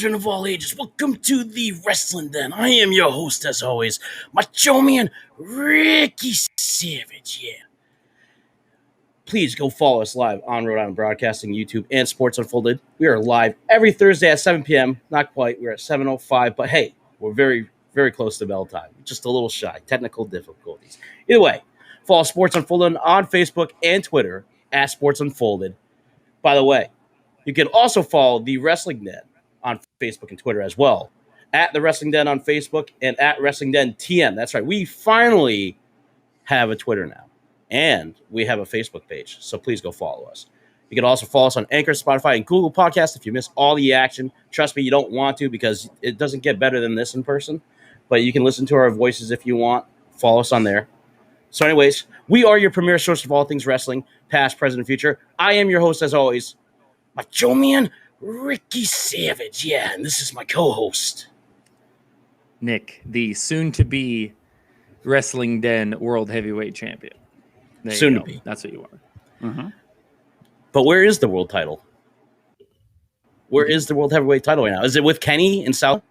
children of all ages, welcome to the Wrestling Den. I am your host, as always, Macho Man Ricky Savage. Yeah. Please go follow us live on Rhode Island Broadcasting, YouTube, and Sports Unfolded. We are live every Thursday at 7 p.m. Not quite. We're at 7:05, but hey, we're very, very close to bell time. Just a little shy. Technical difficulties. Either way, follow Sports Unfolded on Facebook and Twitter at Sports Unfolded. By the way, you can also follow the Wrestling Den on Facebook and Twitter as well. At the Wrestling Den on Facebook and at Wrestling Den TM. That's right. We finally have a Twitter now. And we have a Facebook page. So please go follow us. You can also follow us on Anchor, Spotify, and Google Podcasts if you miss all the action. Trust me, you don't want to because it doesn't get better than this in person. But you can listen to our voices if you want. Follow us on there. So anyways, we are your premier source of all things wrestling, past, present, and future. I am your host, as always, Macho Man Ricky Savage. Yeah, and this is my co-host, Nick, the soon-to-be Wrestling Den World Heavyweight Champion. Soon to be. That's what you are. Mm-hmm. But where is the world title? Where is the World Heavyweight title right now? Is it with Kenny in South?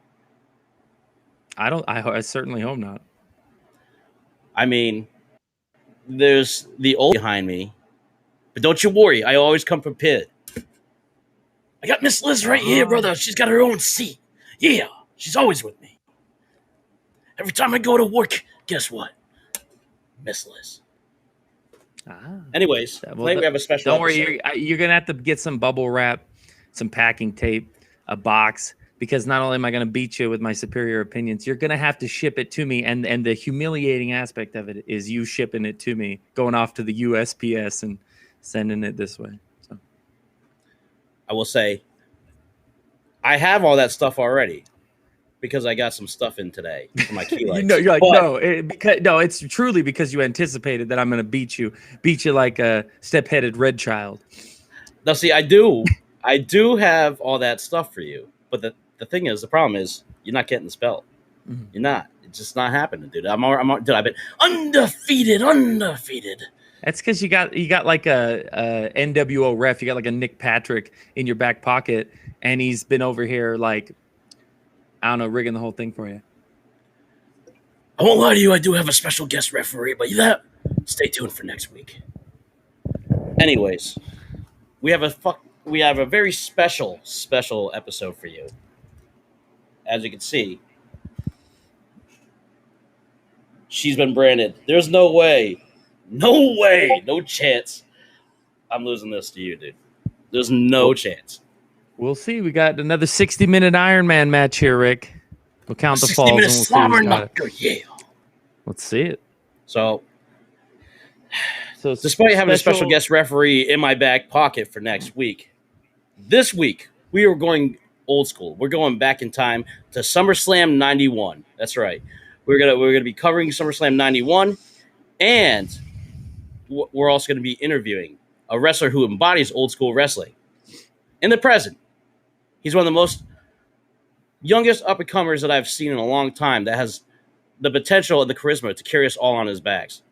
I certainly hope not. I mean, there's the old behind me. But don't you worry. I always come prepared. I got Miss Liz right here, brother. She's got her own seat. Yeah, she's always with me. Every time I go to work, guess what? Miss Liz. Anyways, we have a special. Don't worry, you're gonna have to get some bubble wrap, some packing tape, a box, because not only am I gonna beat you with my superior opinions, you're gonna have to ship it to me, and the humiliating aspect of it is you shipping it to me, going off to the USPS and sending it this way. So, I will say, I have all that stuff already. Because I got some stuff in today for my key lights. You're like, it's truly because you anticipated that I'm going to beat you like a step-headed red child. Now, see, I do have all that stuff for you, but the thing is, the problem is, you're not getting this belt. Mm-hmm. You're not. It's just not happening, dude. I've been undefeated. That's because you got like a NWO ref. You got like a Nick Patrick in your back pocket, and he's been over here like, I don't know, rigging the whole thing for you. I won't lie to you, I do have a special guest referee, but stay tuned for next week. Anyways, we have a very special episode for you. As you can see, she's been branded. There's no way, no chance I'm losing this to you, dude. There's no chance. We'll see. We got another 60-minute Iron Man match here, Rick. We'll count the falls. 60-minute slobber knocker, yeah. Let's see it. So despite having a special guest referee in my back pocket for next week, this week we are going old school. We're going back in time to SummerSlam 91. That's right. We're gonna be covering SummerSlam 91, and we're also going to be interviewing a wrestler who embodies old school wrestling in the present. He's one of the most youngest up-and-comers that I've seen in a long time that has the potential and the charisma to carry us all on his backs.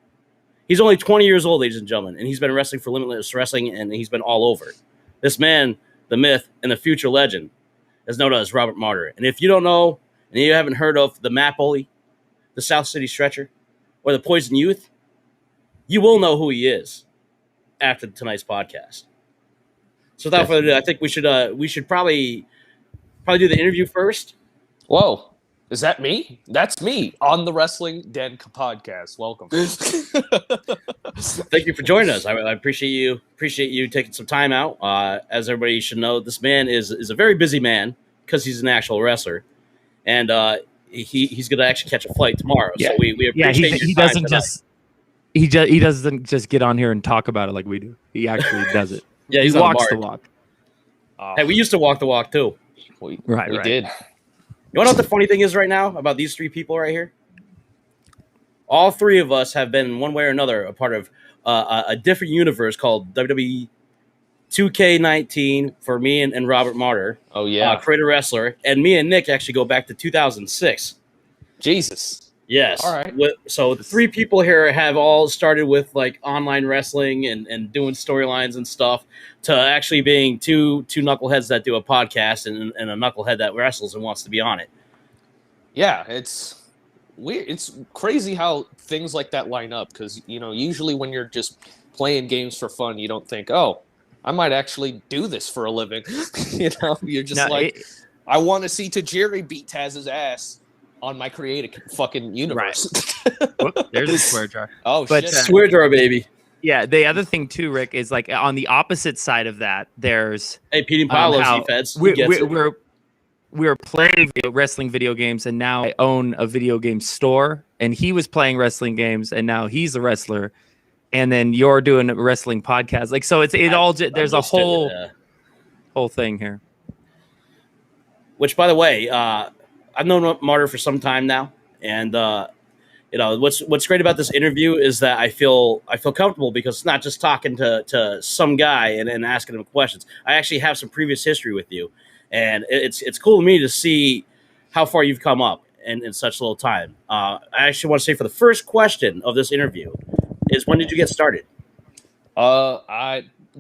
He's only 20 years old, ladies and gentlemen, and he's been wrestling for Limitless Wrestling, and he's been all over. This man, the myth, and the future legend is known as Robert Martyr. And if you don't know, and you haven't heard of the Map Bully, the South City Stretcher, or the Poison Youth, you will know who he is after tonight's podcast. So without further ado, I think we should probably do the interview first. Whoa, is that me? That's me on the Wrestling Den podcast. Welcome. Thank you for joining us. I appreciate you taking some time out. As everybody should know, this man is a very busy man because he's an actual wrestler, and he's going to actually catch a flight tomorrow. Yeah. So we appreciate your time tonight. He doesn't just get on here and talk about it like we do. He actually does it. Yeah, he walks the walk. Hey, we used to walk the walk too. We did. You want to know what the funny thing is right now about these three people right here? All three of us have been, one way or another, a part of a different universe called WWE 2K19 for me and Robert Martyr. Oh, yeah. Creator Wrestler. And me and Nick actually go back to 2006. Jesus. Yes. All right. So 3 people here have all started with like online wrestling and doing storylines and stuff to actually being two knuckleheads that do a podcast and a knucklehead that wrestles and wants to be on it. Yeah, it's weird. It's crazy how things like that line up because usually when you're just playing games for fun, you don't think, oh, I might actually do this for a living. You're just I want to see Tajiri beat Taz's ass on my creative fucking universe. Right. Whoop, there's a swear jar. Oh, but, shit. Swear jar, baby. Yeah, the other thing too, Rick, is like on the opposite side of that, there's Hey, Pete and Paolo's defense. We're playing wrestling video games, and now I own a video game store, and he was playing wrestling games, and now he's a wrestler, and then you're doing a wrestling podcast. Like, so there's a whole thing here. Which, by the way, I've known Martyr for some time now, and what's great about this interview is that I feel comfortable because it's not just talking to some guy and asking him questions. I actually have some previous history with you, and it's cool to me to see how far you've come up in such little time. I actually want to say for the first question of this interview is, when did you get started?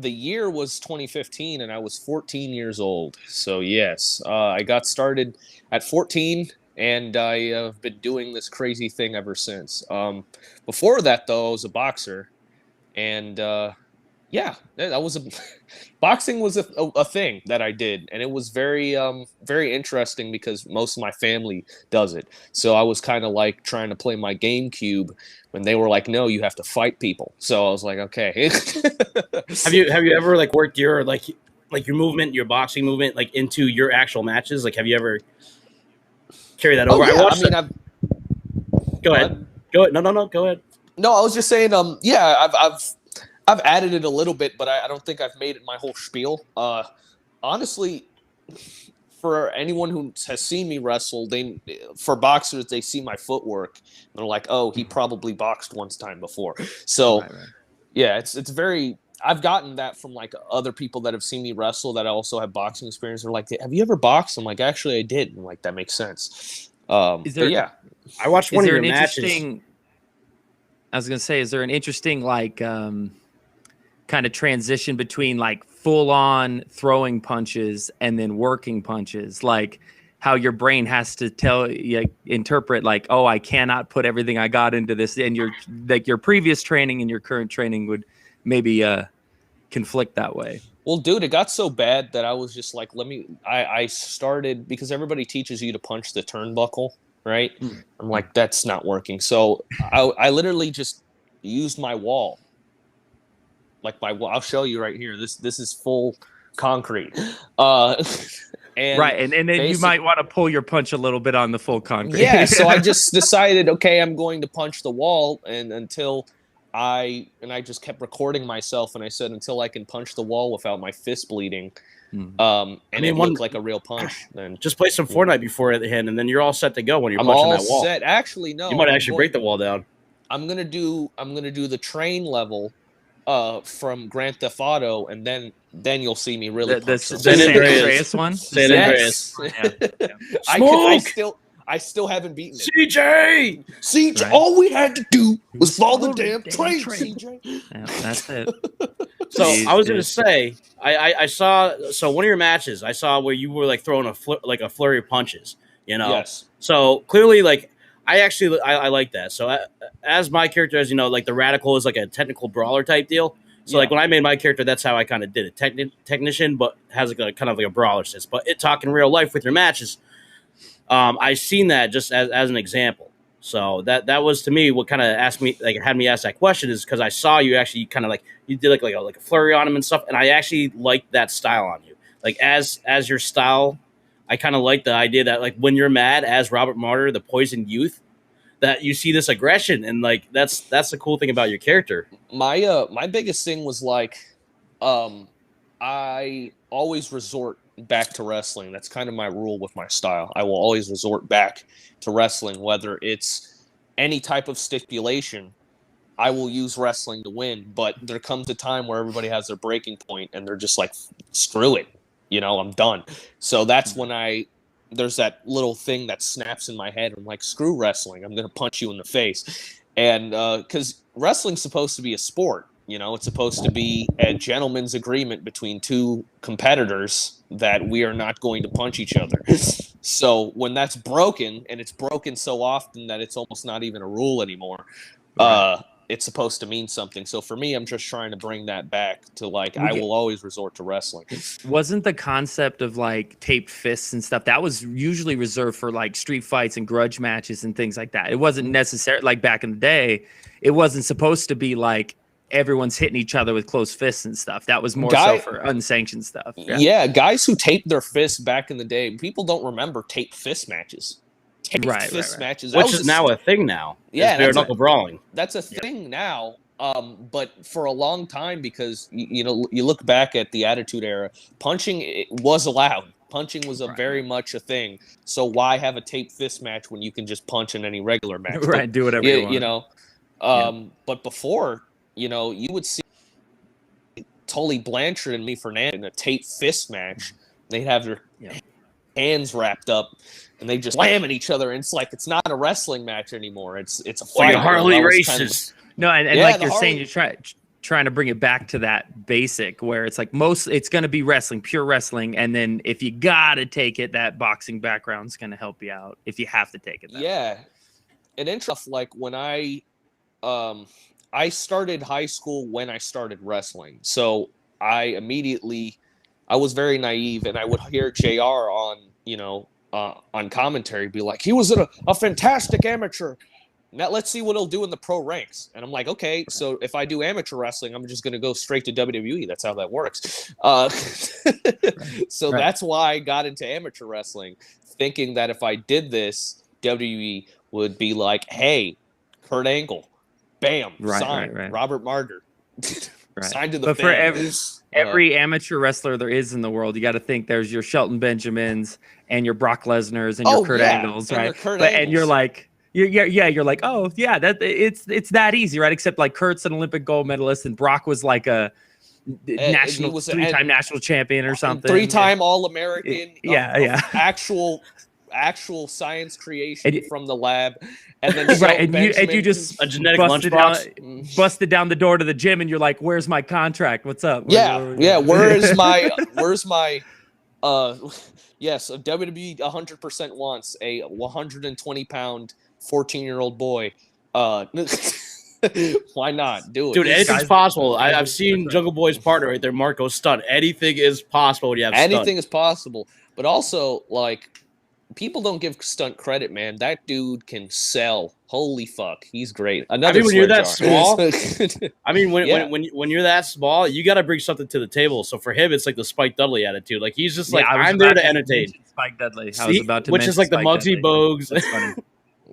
The year was 2015, and I was 14 years old. So yes, I got started at 14, and I have been doing this crazy thing ever since. Before that, though, I was a boxer, and boxing was a thing that I did, and it was very very interesting because most of my family does it. So I was kind of like trying to play my GameCube when they were like, "No, you have to fight people." So I was like, "Okay." Have you ever like worked your your movement, your boxing movement, like into your actual matches? Like, have you ever carried that over? Oh, yeah. Go ahead. Go ahead. No. Go ahead. No, I was just saying. I've added it a little bit, but I don't think I've made it my whole spiel. Honestly, for anyone who has seen me wrestle, for boxers, they see my footwork. And they're like, "Oh, he probably boxed one time before." So, Right. yeah, it's very. I've gotten that from like other people that have seen me wrestle that also have boxing experience. They're like, "Have you ever boxed?" I'm like, "Actually, I did." I'm like, that makes sense. Yeah, I watched one of your matches. I was gonna say, is there an interesting kind of transition between like full on throwing punches and then working punches, like how your brain has to interpret like, oh, I cannot put everything I got into this, and your previous training and your current training would maybe conflict that way. Well, dude, it got so bad that I was just like, I started, because everybody teaches you to punch the turnbuckle, right? I'm like, that's not working. So I literally just used my wall. Like I'll show you right here. This is full concrete. And right, and then you might want to pull your punch a little bit on the full concrete. Yeah, so I just decided, okay, I'm going to punch the wall, and I just kept recording myself, and I said, until I can punch the wall without my fist bleeding, it looked like a real punch. Then just play some Fortnite beforehand, and then you're all set to go when you're punching that wall. Set. Actually, no, you might actually break the wall down. I'm gonna do the train level from Grand Theft Auto, and then you'll see me really the San Andreas one. San Andreas. Yeah. I still haven't beaten it. CJ, right? All we had to do was follow the damn train. CJ. Yeah, that's it. So I was gonna say, I saw one of your matches. I saw where you were like throwing a flurry of punches. Yes. So clearly, like I like that. So as my character, as you know, like the Radical is like a technical brawler type deal. So like when I made my character, that's how I kind of did it. Technician, but has like a kind of like a brawler sense. But talking real life with your matches, I seen that just as an example. So that was to me what kind of had me ask that question, is because I saw you actually kind of like you did like a flurry on him and stuff, and I actually liked that style on you. Like as your style, I kind of like the idea that like when you're mad as Robert Martyr, the poisoned youth, that you see this aggression, and like that's the cool thing about your character. My biggest thing was like, I always resort back to wrestling. That's kind of my rule with my style. I will always resort back to wrestling, whether it's any type of stipulation. I will use wrestling to win, but there comes a time where everybody has their breaking point and they're just like, screw it, I'm done. So that's when I there's that little thing that snaps in my head. I'm like, screw wrestling. I'm gonna punch you in the face, and because wrestling's supposed to be a sport. It's supposed to be a gentleman's agreement between two competitors that we are not going to punch each other. So when that's broken, and it's broken so often that it's almost not even a rule anymore, it's supposed to mean something. So for me, I'm just trying to bring that back to I will always resort to wrestling. Wasn't the concept of taped fists and stuff that was usually reserved for street fights and grudge matches and things like that? It wasn't necessary back in the day. It wasn't supposed to be everyone's hitting each other with closed fists and stuff. That was more so for unsanctioned stuff. Yeah, guys who taped their fists back in the day. People don't remember taped fist matches. Matches, which is now a thing now. Yeah, bare knuckle brawling. That's a thing now. But for a long time, because you look back at the Attitude Era, punching was allowed. Punching was very much a thing. So why have a taped fist match when you can just punch in any regular match? Right, do whatever you want. But before, you would see Tully Blanchard and Lee Fernandez in a taped fist match. They'd have their hands wrapped up, and they just slam at each other. And it's not a wrestling match anymore. It's a fight. Harley races. No, and you're saying, you're trying to bring it back to that basic where it's it's going to be wrestling, pure wrestling, and then if you gotta take it, that boxing background's going to help you out if you have to take it. And interesting, when I started high school when I started wrestling, so I was very naive, and I would hear JR on commentary be like, he was a fantastic amateur. Now let's see what he'll do in the pro ranks. And I'm like, okay, so if I do amateur wrestling, I'm just going to go straight to WWE. That's how that works. That's why I got into amateur wrestling, thinking that if I did this, WWE would be like, hey, Kurt Angle, bam, sign. Robert Martyr, signed to the for every amateur wrestler there is in the world, you got to think there's your Shelton Benjamins and your Brock Lesnars and your Kurt Angles, right? And you're like, you're like, oh yeah, that it's that easy, right? Except Kurt's an Olympic gold medalist and Brock was a national three-time national champion or something, three-time All-American, actual science creation from the lab, and then and you just a genetic lunchbox busted down the door to the gym, and you're like, "Where's my contract? What's up?" Where's my yes, a WWE 100% wants a 120-pound 14-year-old boy. Why not do it, dude? Anything's possible. I've seen Jungle Boy's partner right there, Marco Stunt. Anything is possible when you have anything is possible, but also people don't give Stunt credit, man. That dude can sell. Holy fuck, he's great. When you're that small, when you're that small, you got to bring something to the table. So for him, it's the Spike Dudley attitude. He's just I'm there to entertain. Spike Dudley. I was about to which is the Muggsy Bogues. That's funny.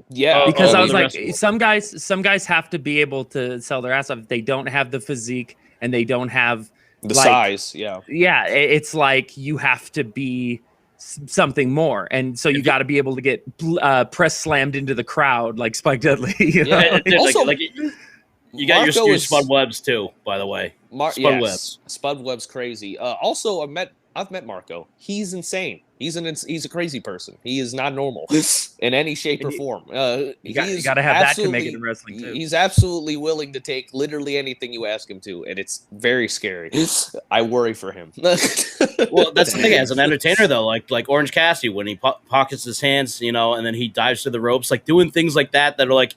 Yeah, because I was some guys have to be able to sell their ass off. If they don't have the physique and they don't have the size. Yeah, it's you have to be something more, and so you got to be able to get press slammed into the crowd like Spike Dudley. Also, you got your Spud Webbs too, by the way. Spud Webb's crazy. Also, I've met Marco. He's insane. He's a crazy person. He is not normal in any shape or form. You got to have that to make it in wrestling too. He's absolutely willing to take literally anything you ask him to, and it's very scary. I worry for him. Well, that's the thing. As an entertainer, though, like Orange Cassidy, when he pockets his hands, and then he dives to the ropes, doing things like that are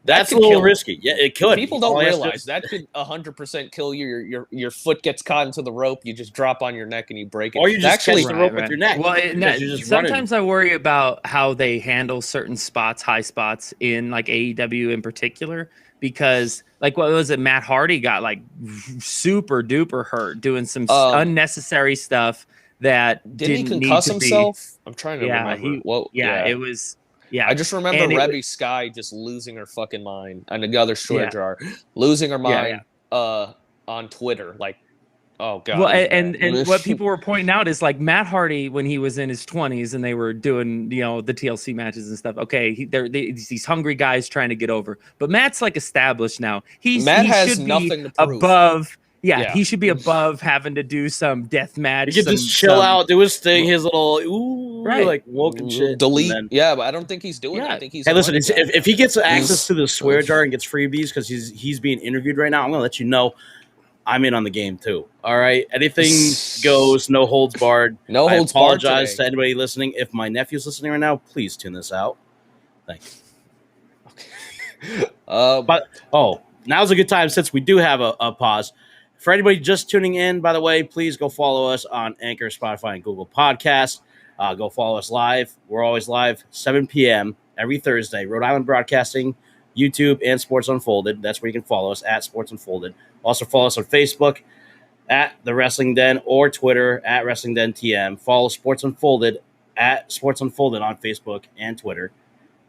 that's a little risky. Yeah, it could. People don't realize that could 100% kill you. Your foot gets caught into the rope. You just drop on your neck and you break it. Or you just catch the rope with your neck. Well, sometimes I worry about how they handle certain spots, high spots in AEW in particular, because what was it? Matt Hardy got super duper hurt doing some unnecessary stuff that didn't he concuss need to himself? I'm trying to remember. It was. Yeah, I just remember Rebby Sky just losing her fucking mind, and the other Shredder Jar losing her mind on Twitter. Oh god. Well, and what people were pointing out is Matt Hardy when he was in his 20s and they were doing the TLC matches and stuff. Okay, these hungry guys trying to get over, but Matt's established now. Matt has nothing to prove. Yeah. he should be above having to do some death match. He could just chill out, do his thing, his little like woke and shit. Delete. And then, yeah, but I don't think he's doing it. Yeah. I think he's hey, a listen, money guy. if he gets access to the swear jar and gets freebies because he's being interviewed right now, I'm gonna let you know I'm in on the game too. All right, anything goes, no holds barred. No holds barred. I apologize to anybody listening. If my nephew's listening right now, please tune this out. Thank you. But now's a good time since we do have a pause. For anybody just tuning in, by the way, please go follow us on Anchor, Spotify, and Google Podcasts. Go follow us live. We're always live, 7 p.m. every Thursday. Rhode Island Broadcasting, YouTube, and Sports Unfolded. That's where you can follow us, at Sports Unfolded. Also follow us on Facebook, at The Wrestling Den, or Twitter, at Wrestling Den TM. Follow Sports Unfolded, at Sports Unfolded on Facebook and Twitter.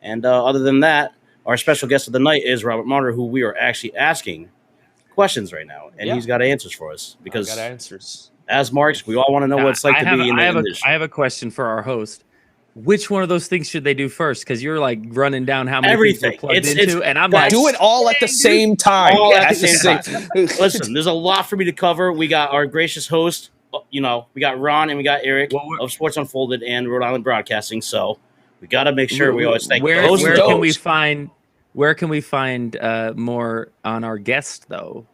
And other than that, our special guest of the night is Robert Martyr, who we are actually asking questions right now, and he's got answers for us because I got answers. As marks, we all want to know what it's like to be in the industry. I have a question for our host. Which one of those things should they do first? Because you're like running down how many things we're plugged into, and I'm like, do it all at the same time. All at the same time. Listen, there's a lot for me to cover. We got our gracious host, we got Ron and we got Eric of Sports Unfolded and Rhode Island Broadcasting. So we got to make sure we always thank those. Where can we find more on our guest though?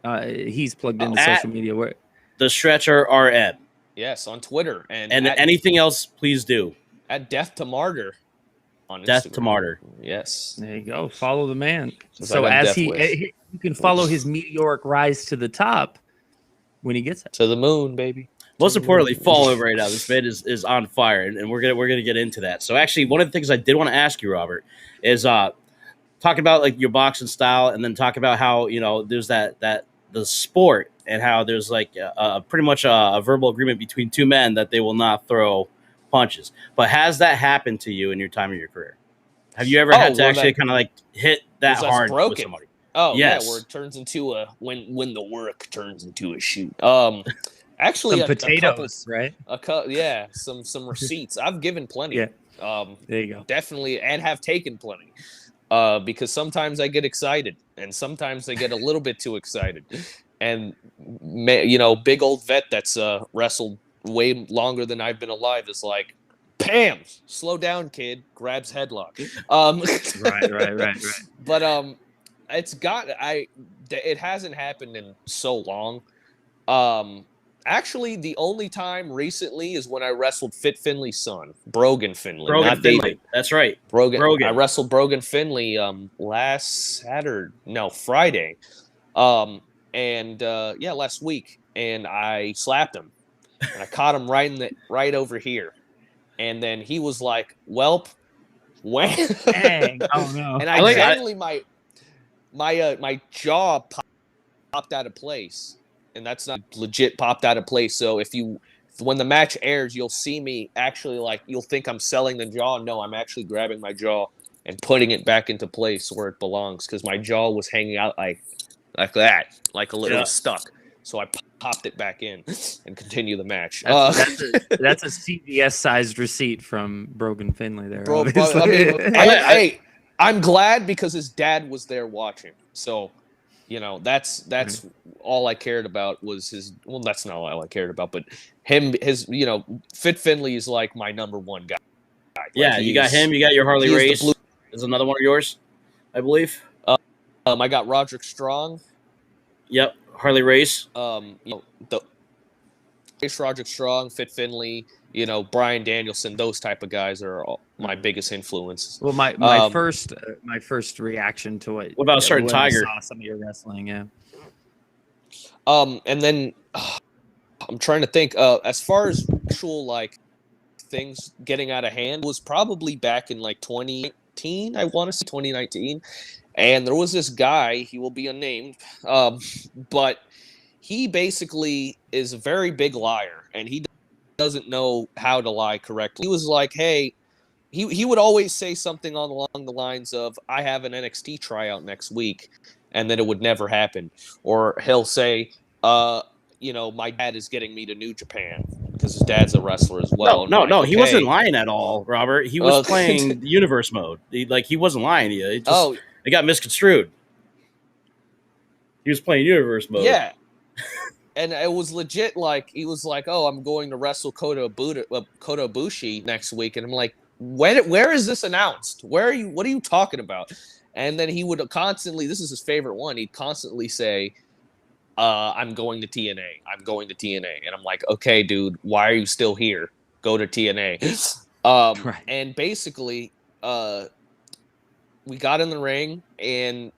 He's plugged into social media. Where the Stretcher RM. Yes, on Twitter and anything else, please do. At Death to Martyr on Instagram. Death to Martyr. Yes. There you go. Follow the man. So as you can follow his meteoric rise to the top when he gets it. To the moon, baby. Most importantly, follow him right now. This man is on fire, and we're gonna get into that. So actually, one of the things I did want to ask you, Robert, is talk about like your boxing style, and then talk about how there's that the sport and how there's like pretty much a verbal agreement between two men that they will not throw punches. But has that happened to you in your time of your career? Have you ever had to actually kind of like hit that hard with somebody? Oh yes. Yeah, where it turns into when the work turns into a shoot. Actually, some potatoes, right? Some receipts. I've given plenty. Yeah. There you go. Definitely, and have taken plenty. Because sometimes I get excited, and sometimes I get a little bit too excited. And big old vet that's wrestled way longer than I've been alive is like, Pam, slow down, kid. Grabs headlock. Right. But it hasn't happened in so long. Actually, the only time recently is when I wrestled Fit Finley's son, Brogan Finley. Brogan Finley. That's right. Brogan. I wrestled Brogan Finley Friday. Last week, and I slapped him, and I caught him right over here, and then he was like, "Welp, when?" Dang. Oh no! And I generally my jaw popped out of place, and that's not legit popped out of place. So when the match airs, you'll see me actually you'll think I'm selling the jaw. No, I'm actually grabbing my jaw and putting it back into place where it belongs, because my jaw was hanging out like that, like a little stuck. So I popped it back in and continue the match. That's a CVS-sized receipt from Brogan Finley there. Bro, hey, I'm glad because his dad was there watching. So, that's all I cared about was his. Well, that's not all I cared about, but Fit Finley is like my number one guy. Yeah, you got him. You got your Harley Race. Is another one of yours, I believe. I got Roderick Strong. Yep, Harley Race. Roderick Strong, Fit Finley, Brian Danielson. Those type of guys are all my biggest influences. Well, my first reaction to it. What about a certain Tiger? I saw some of your wrestling, yeah. And then I'm trying to think. As far as actual things getting out of hand, was probably back in 2019. I want to say 2019. And there was this guy, he will be unnamed, but he basically is a very big liar, and he doesn't know how to lie correctly. He was like, hey, he would always say something along the lines of, I have an NXT tryout next week, and then it would never happen. Or he'll say, my dad is getting me to New Japan, because his dad's a wrestler as well. No, he wasn't lying at all, Robert. He was playing the universe mode. He wasn't lying to you. It got misconstrued. He was playing universe mode. Yeah. and it was legit. Like he was like, "Oh, I'm going to wrestle Kota Ibushi next week," and I'm like, Where is this announced? Where are you? What are you talking about?" And then he would constantly. This is his favorite one. He'd constantly say, "I'm going to TNA. I'm going to TNA," and I'm like, "Okay, dude, why are you still here? Go to TNA." Right. And basically, we got in the ring, and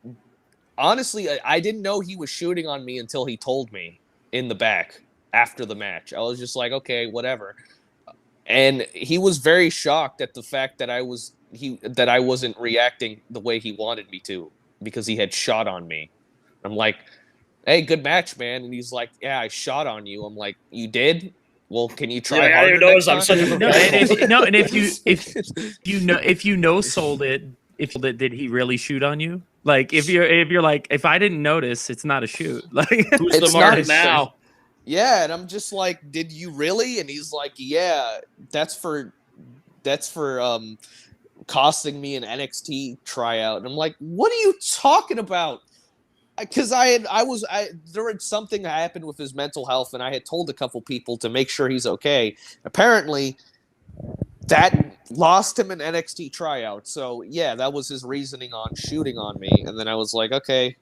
honestly, I didn't know he was shooting on me until he told me in the back after the match. I was just like, okay, whatever. And he was very shocked at the fact that I wasn't reacting the way he wanted me to because he had shot on me. I'm like, "Hey, good match, man." And he's like, "Yeah, I shot on you." I'm like, "You did? Well, can you try I harder didn't notice. next I'm time?" such a No, and if you no sold it, did he really shoot on you? Like if you're like, if I didn't notice, it's not a shoot. Like Who's It's the not market a now? Yeah, and I'm just like, "Did you really?" And he's like, "Yeah, that's for costing me an NXT tryout." And I'm like, "What are you talking about?" Because there was something that happened with his mental health, and I had told a couple people to make sure he's okay. Apparently, that lost him an NXT tryout. So yeah, that was his reasoning on shooting on me. And then I was like, "Okay,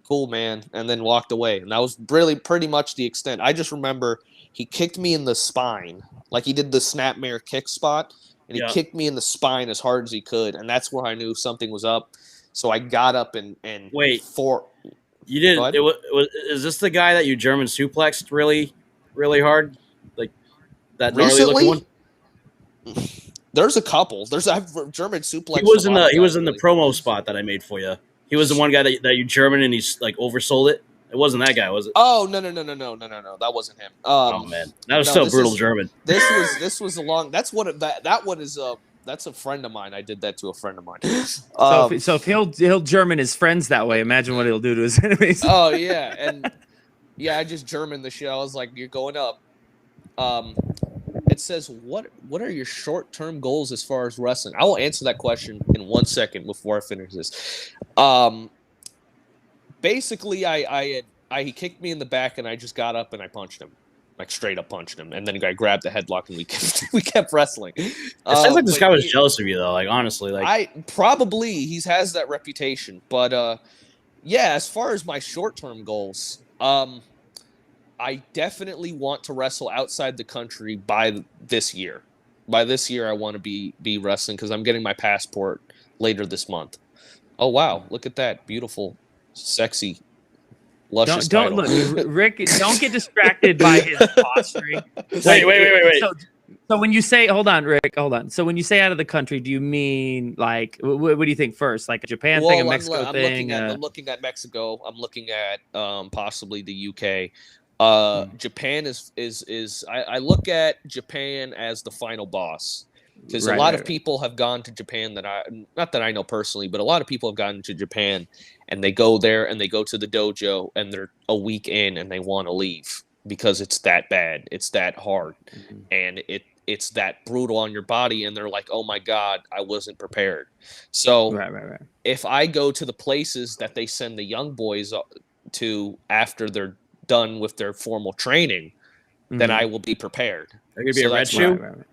cool, man," and then walked away. And that was really pretty much the extent. I just remember he kicked me in the spine, like he did the snapmare kick spot, and he Yeah. kicked me in the spine as hard as he could, and that's where I knew something was up. So I got up and Wait. for You did. Go ahead. It was. Is this the guy that you German suplexed really, really hard? Like that gnarly looking one? There's a couple. I've German suplex. He was in the promo spot that I made for you. He was the one guy that you German and he's like oversold it. It wasn't that guy, was it? Oh no! That wasn't him. Oh man, that was so brutal German. This was a long. That's what that one is. That's a friend of mine. I did that to a friend of mine. So if he'll German his friends that way, imagine what he'll do to his enemies. Oh yeah, and yeah, I just German the shit. I was like, "You're going up." It says, what are your short-term goals as far as wrestling? I will answer that question in 1 second before I finish this. Basically, he kicked me in the back, and I just got up and I punched him, like straight up punched him, and then I grabbed the headlock and we kept wrestling. It sounds like this guy was jealous of you, though. Like honestly, like he has that reputation, but yeah, as far as my short-term goals, I definitely want to wrestle outside the country by this year. By this year, I want to be wrestling because I'm getting my passport later this month. Oh wow! Look at that beautiful, sexy, luscious Don't title. look, Rick. Don't get distracted by his posturing. Wait. So when you say, hold on, Rick, hold on. So when you say out of the country, do you mean like what do you think first? Like a Japan thing, a Mexico thing? I'm looking at Mexico. I'm looking at possibly the UK. Japan is I look at Japan as the final boss because a lot of people have gone to Japan not that I know personally, but a lot of people have gone to Japan and they go there and they go to the dojo and they're a week in and they want to leave because it's that bad, it's that hard, and it's that brutal on your body, and they're like, "Oh my God, I wasn't prepared." So if I go to the places that they send the young boys to after they're done with their formal training, then I will be prepared. Are you gonna be a red shoe?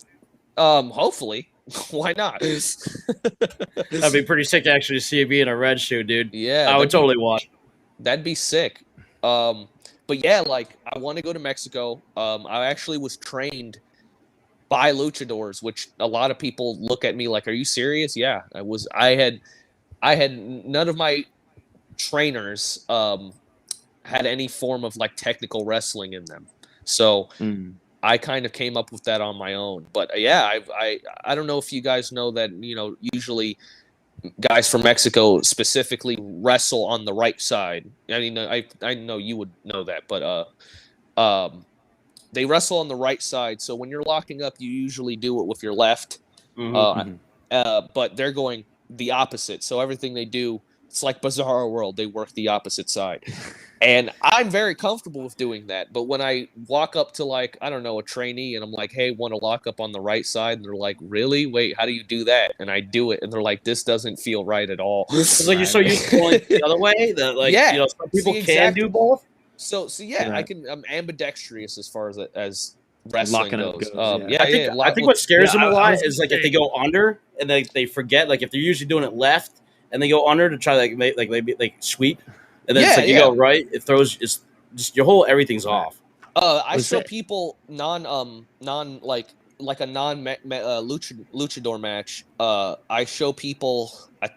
Hopefully. Why not? That'd be pretty sick to actually see you be in a red shoe, dude. Yeah, I would totally watch. That'd be sick. But yeah, like I want to go to Mexico. I actually was trained by luchadors, which a lot of people look at me like, "Are you serious?" Yeah, I was. I had none of my trainers had any form of like technical wrestling in them. So I kind of came up with that on my own. But yeah, I don't know if you guys know that, usually guys from Mexico specifically wrestle on the right side. I mean, I know you would know that, but they wrestle on the right side. So when you're locking up, you usually do it with your left. But they're going the opposite. So everything they do, it's like Bizarro World. They work the opposite side. And I'm very comfortable with doing that. But when I walk up to like, I don't know, a trainee and I'm like, "Hey, want to lock up on the right side?" And they're like, "Really? Wait, how do you do that?" And I do it. And they're like, "This doesn't feel right at all." It's like you're so used to going the other way that some people can do both. So yeah, Right. I'm ambidextrous as far as wrestling Locking up goes. goes, Yeah, I think what scares them a I lot was is gonna like if say- they go under and they forget, like if they're usually doing it left and they go under to try like sweep, and then it's like you go right, it throws just your whole everything's off. I Was show it- people non like a luchador match. I show people. I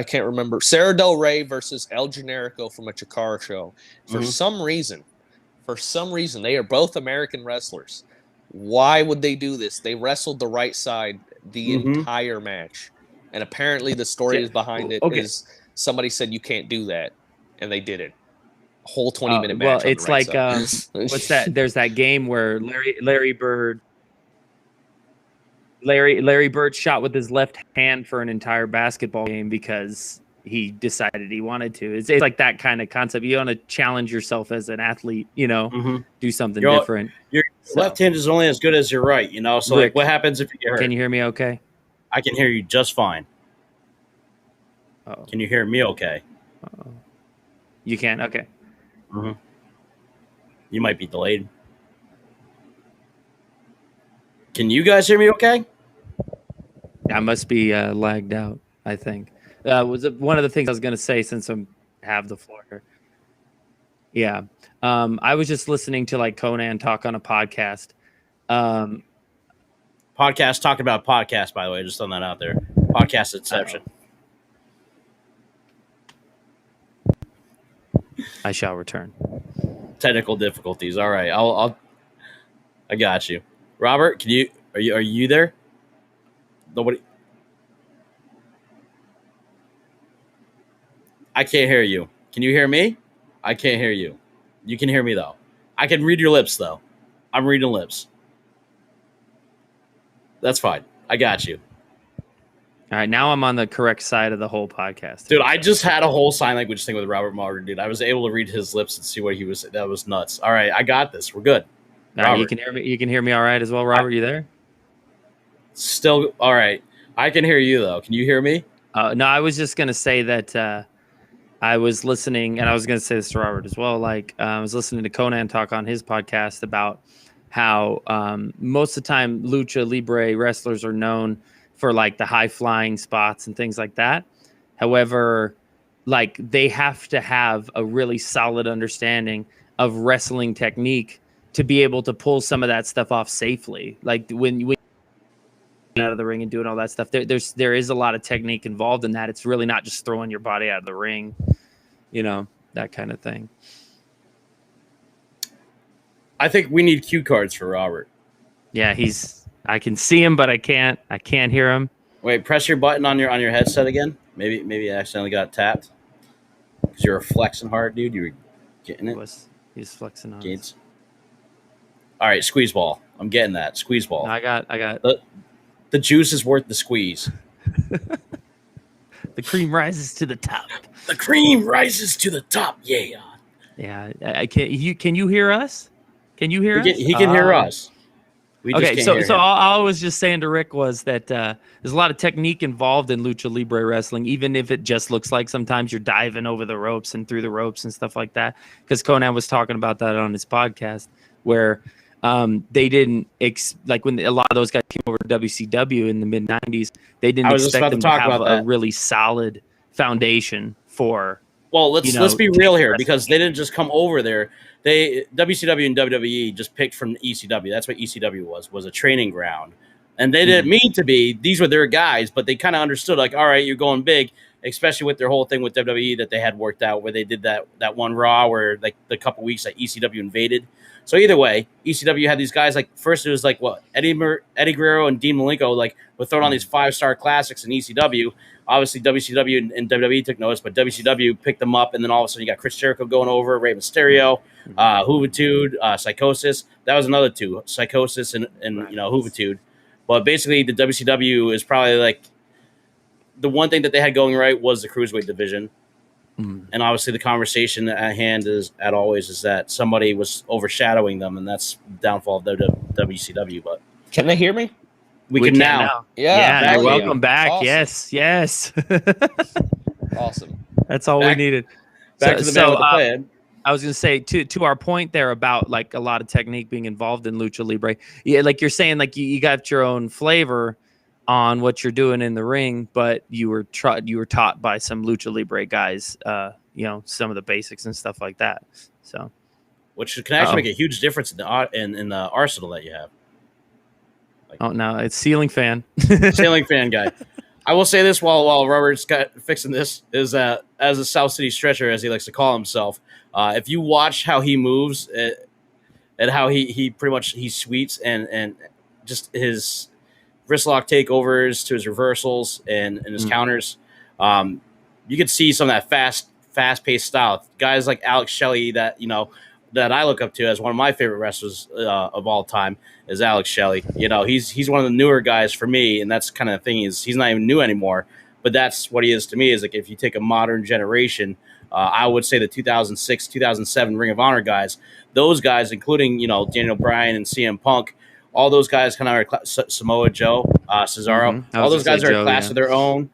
can't remember. Sarah Del Rey versus El Generico from a Chikara show. For some reason, they are both American wrestlers. Why would they do this? They wrestled the right side the entire match, and apparently the story is behind it is somebody said you can't do that, and they did it. Whole 20-minute match. Well, on it's the right like side. what's that? There's that game where Larry Bird shot with his left hand for an entire basketball game because he decided he wanted to. It's like that kind of concept. You want to challenge yourself as an athlete, do something different. Your left hand is only as good as your right, So Rick, like, what happens if you get hurt? Can you hear me okay? I can hear you just fine. Oh, Can you hear me okay? you can? Okay. You might be delayed. Can you guys hear me okay? I must be lagged out, I think. Was one of the things I was going to say since I have the floor here. Yeah. I was just listening to like Conan talk on a podcast. Podcast talking about podcast, by the way, just throwing that out there. Podcast Inception. I shall return. Technical difficulties. All right. I got you. Robert, are you there? Nobody. I can't hear you. Can you hear me? I can't hear you. You can hear me though. I can read your lips though. I'm reading lips. That's fine. I got you. All right, now I'm on the correct side of the whole podcast. Dude, I just had a whole sign language thing with Robert Martyr, dude. I was able to read his lips and see what he was. That was nuts. All right, I got this. We're good. All right, you can hear me. You can hear me all right as well, Robert. You there? Still all right. I can hear you though. Can you hear me? No, I was just gonna say that I was listening, and I was gonna say this to Robert as well. Like I was listening to Conan talk on his podcast about how most of the time lucha libre wrestlers are known for like the high flying spots and things like that. However, like they have to have a really solid understanding of wrestling technique to be able to pull some of that stuff off safely. Like when you get out of the ring and doing all that stuff, there is a lot of technique involved in that. It's really not just throwing your body out of the ring, that kind of thing. I think we need cue cards for Robert. Yeah, I can see him, but I can't hear him. Wait, press your button on your headset again. Maybe I accidentally got tapped because you were flexing hard, dude. You were getting it. He's flexing on. Gates. All right, squeeze ball. I'm getting that squeeze ball. No, I got. The juice is worth the squeeze. The cream rises to the top. The cream rises to the top. Yeah. Yeah. Can you hear us? Can you hear us? He can hear us. All I was just saying to Rick was that there's a lot of technique involved in lucha libre wrestling, even if it just looks like sometimes you're diving over the ropes and through the ropes and stuff like that. Because Conan was talking about that on his podcast, where they didn't like when a lot of those guys came over to WCW in the mid '90s, they didn't expect them to have a really solid foundation for. Well, let's be real here, because they didn't just come over there. WCW and WWE just picked from ECW. That's what ECW was a training ground. And they didn't mean to be. These were their guys, but they kind of understood, like, all right, you're going big, especially with their whole thing with WWE that they had worked out, where they did that one Raw where, like, the couple weeks that ECW invaded. So either way, ECW had these guys, like, first it was like, what, Eddie Guerrero and Dean Malenko, like, were throwing on these 5-star classics in ECW. Obviously, WCW and WWE took notice, but WCW picked them up, and then all of a sudden you got Chris Jericho going over, Rey Mysterio, Juventud, Psychosis. That was another two, Psychosis and Juventud. But basically, the WCW is probably like the one thing that they had going right was the cruiserweight division. And obviously, the conversation at hand is that somebody was overshadowing them, and that's the downfall of WCW. But can they hear me? We can now. Yeah, welcome back. Awesome. Yes. Awesome. That's all we needed. Back to the man with the plan. I was going to say to our point there about like a lot of technique being involved in lucha libre. Yeah, like you're saying, like you got your own flavor on what you're doing in the ring, but you were taught by some lucha libre guys, some of the basics and stuff like that. So, which can actually make a huge difference in the arsenal that you have. Like, no, it's ceiling fan. Ceiling fan guy. I will say this while Robert's fixing this is as a South City stretcher, as he likes to call himself. If you watch how he moves and how he pretty much he sweeps and just his wrist lock takeovers to his reversals and his counters, you could see some of that fast paced style. Guys like Alex Shelley that I look up to as one of my favorite wrestlers of all time is Alex Shelley. He's one of the newer guys for me, and that's kind of the thing. He's not even new anymore, but that's what he is to me. Is like if you take a modern generation. I would say the 2006, 2007 Ring of Honor guys, those guys, including, Daniel Bryan and CM Punk, all those guys kind of are Samoa Joe, Cesaro. All those guys are a class of their own.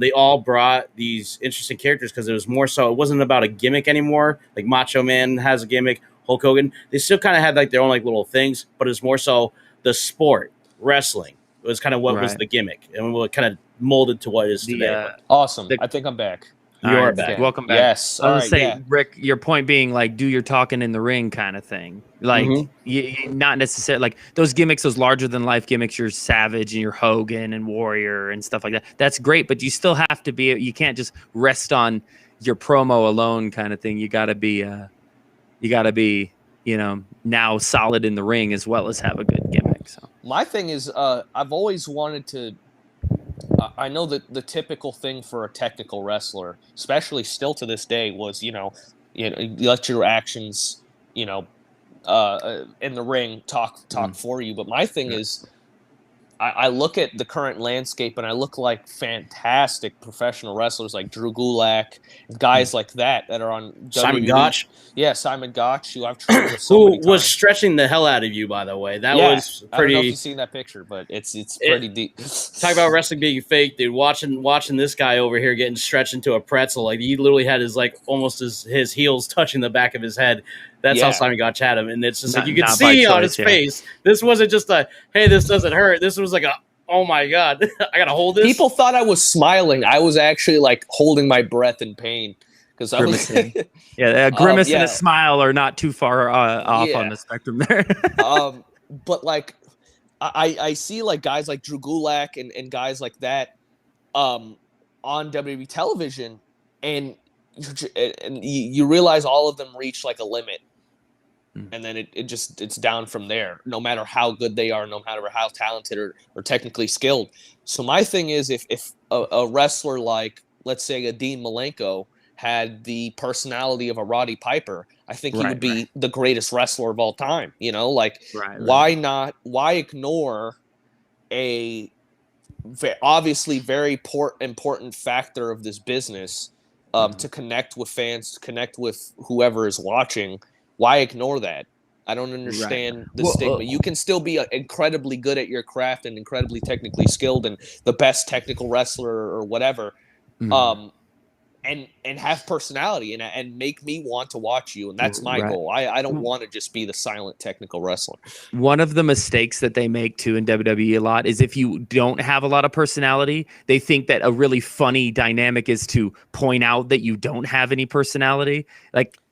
They all brought these interesting characters because it was more so, it wasn't about a gimmick anymore. Like Macho Man has a gimmick, Hulk Hogan. They still kind of had like their own like little things, but it's more so the sport, wrestling. It was kind of what was the gimmick and what kind of molded to what it is today. Awesome. I think I'm back. You're back. Welcome back. Yes. I was going to say, Rick, your point being like, do your talking in the ring kind of thing. Like, not necessarily like those gimmicks, those larger than life gimmicks, your Savage and your Hogan and Warrior and stuff like that. That's great, but you still have to be, you can't just rest on your promo alone kind of thing. You got to be, now solid in the ring as well as have a good gimmick. So my thing is, I've always wanted to. I know that the typical thing for a technical wrestler, especially still to this day, was you let your actions, in the ring talk for you. But my thing is, I look at the current landscape and I look like fantastic professional wrestlers like Drew Gulak, guys like that are on Simon WWE. Gotch. Yeah, Simon Gotch, who I've trained with who was stretching the hell out of you, by the way. That was pretty. I don't know if you've seen that picture, but it's pretty deep. Talk about wrestling being fake, dude. Watching this guy over here getting stretched into a pretzel. Like he literally had his almost his heels touching the back of his head. That's how Simon Gotch had him, and it's just like you could see on his face. This wasn't just a hey, this doesn't hurt. This was like a oh my god, I gotta hold this. People thought I was smiling. I was actually like holding my breath in pain. Because I was a grimace and a smile are not too far off on the spectrum there. But like I see like guys like Drew Gulak and guys like that on WWE television, and you realize all of them reach like a limit, and then it's down from there. No matter how good they are, no matter how talented or technically skilled. So my thing is, if a wrestler like let's say a Dean Malenko had the personality of a Roddy Piper, I think he would be the greatest wrestler of all time. Why ignore a obviously very important factor of this business to connect with fans, to connect with whoever is watching? Why ignore that? I don't understand the stigma. You can still be incredibly good at your craft and incredibly technically skilled and the best technical wrestler or whatever. And have personality and make me want to watch you. And that's my goal. I don't want to just be the silent technical wrestler. One of the mistakes that they make too in WWE a lot is if you don't have a lot of personality, they think that a really funny dynamic is to point out that you don't have any personality.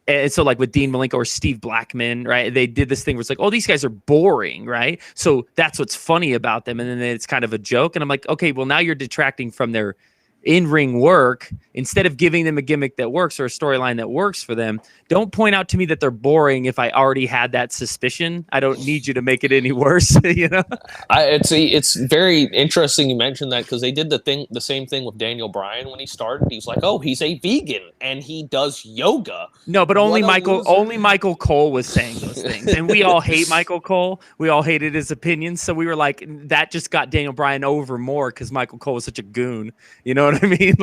And so like with Dean Malenko or Steve Blackman, right? They did this thing where it's like, oh, these guys are boring, right? So that's what's funny about them. And then it's kind of a joke. And I'm like, okay, well now you're detracting from their in-ring work. Instead of giving them a gimmick that works or a storyline that works for them, don't point out to me that they're boring if I already had that suspicion. I don't need you to make it any worse. It's very interesting you mentioned that, because they did the same thing with Daniel Bryan when he started. He's like, oh, he's a vegan and he does yoga. No, but only Michael Cole was saying those things, and we all hate Michael Cole. We all hated his opinions, so we were like, that just got Daniel Bryan over more because Michael Cole was such a goon. You know what I mean?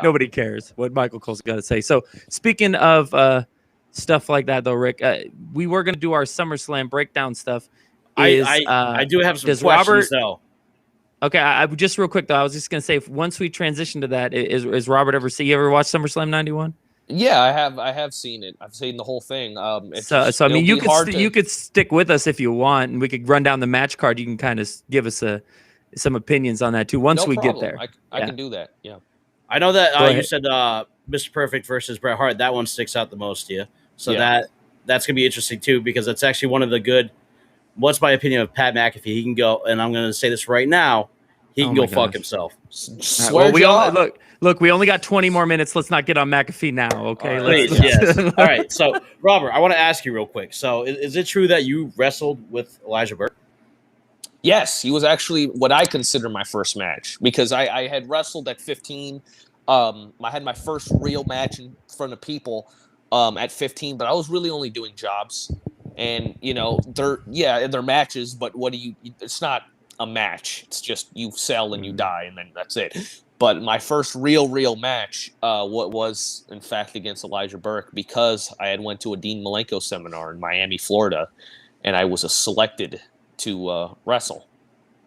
Nobody cares what Michael Cole's got to say. So speaking of stuff like that, though, Rick, we were going to do our SummerSlam breakdown stuff. I do have some questions, though. Okay, I just real quick, though, I was just going to say, once we transition to that, is Robert you ever watched SummerSlam 91? Yeah, I have seen it. I've seen the whole thing. It's So, just, I mean, it'll be hard to. you could stick with us if you want, and we could run down the match card. You can kind of give us some opinions on that too once No we get problem. there. I can do that. Yeah. I know that Go you ahead. said Mr. Perfect versus Bret Hart. That one sticks out the most to you. So Yeah. that's gonna be interesting too, because that's actually one of the good. What's my opinion of Pat McAfee? He can go, and I'm gonna say this right now. He Oh can my go fuck gosh. himself. All right, well, we Jaw. only, look. We only got 20 more minutes. Let's not get on McAfee now, okay? All right, Please, yes. All right. So, Robert, I want to ask you real quick. So, is it true that you wrestled with Elijah Burke? Yes, he was actually what I consider my first match because I had wrestled at 15. I had my first real match in front of people at 15, but I was really only doing jobs. And they're matches, but what do you? It's not a match. It's just you sell and you die, and then that's it. But my first real match, what was in fact against Elijah Burke because I had went to a Dean Malenko seminar in Miami, Florida, and I was selected to wrestle.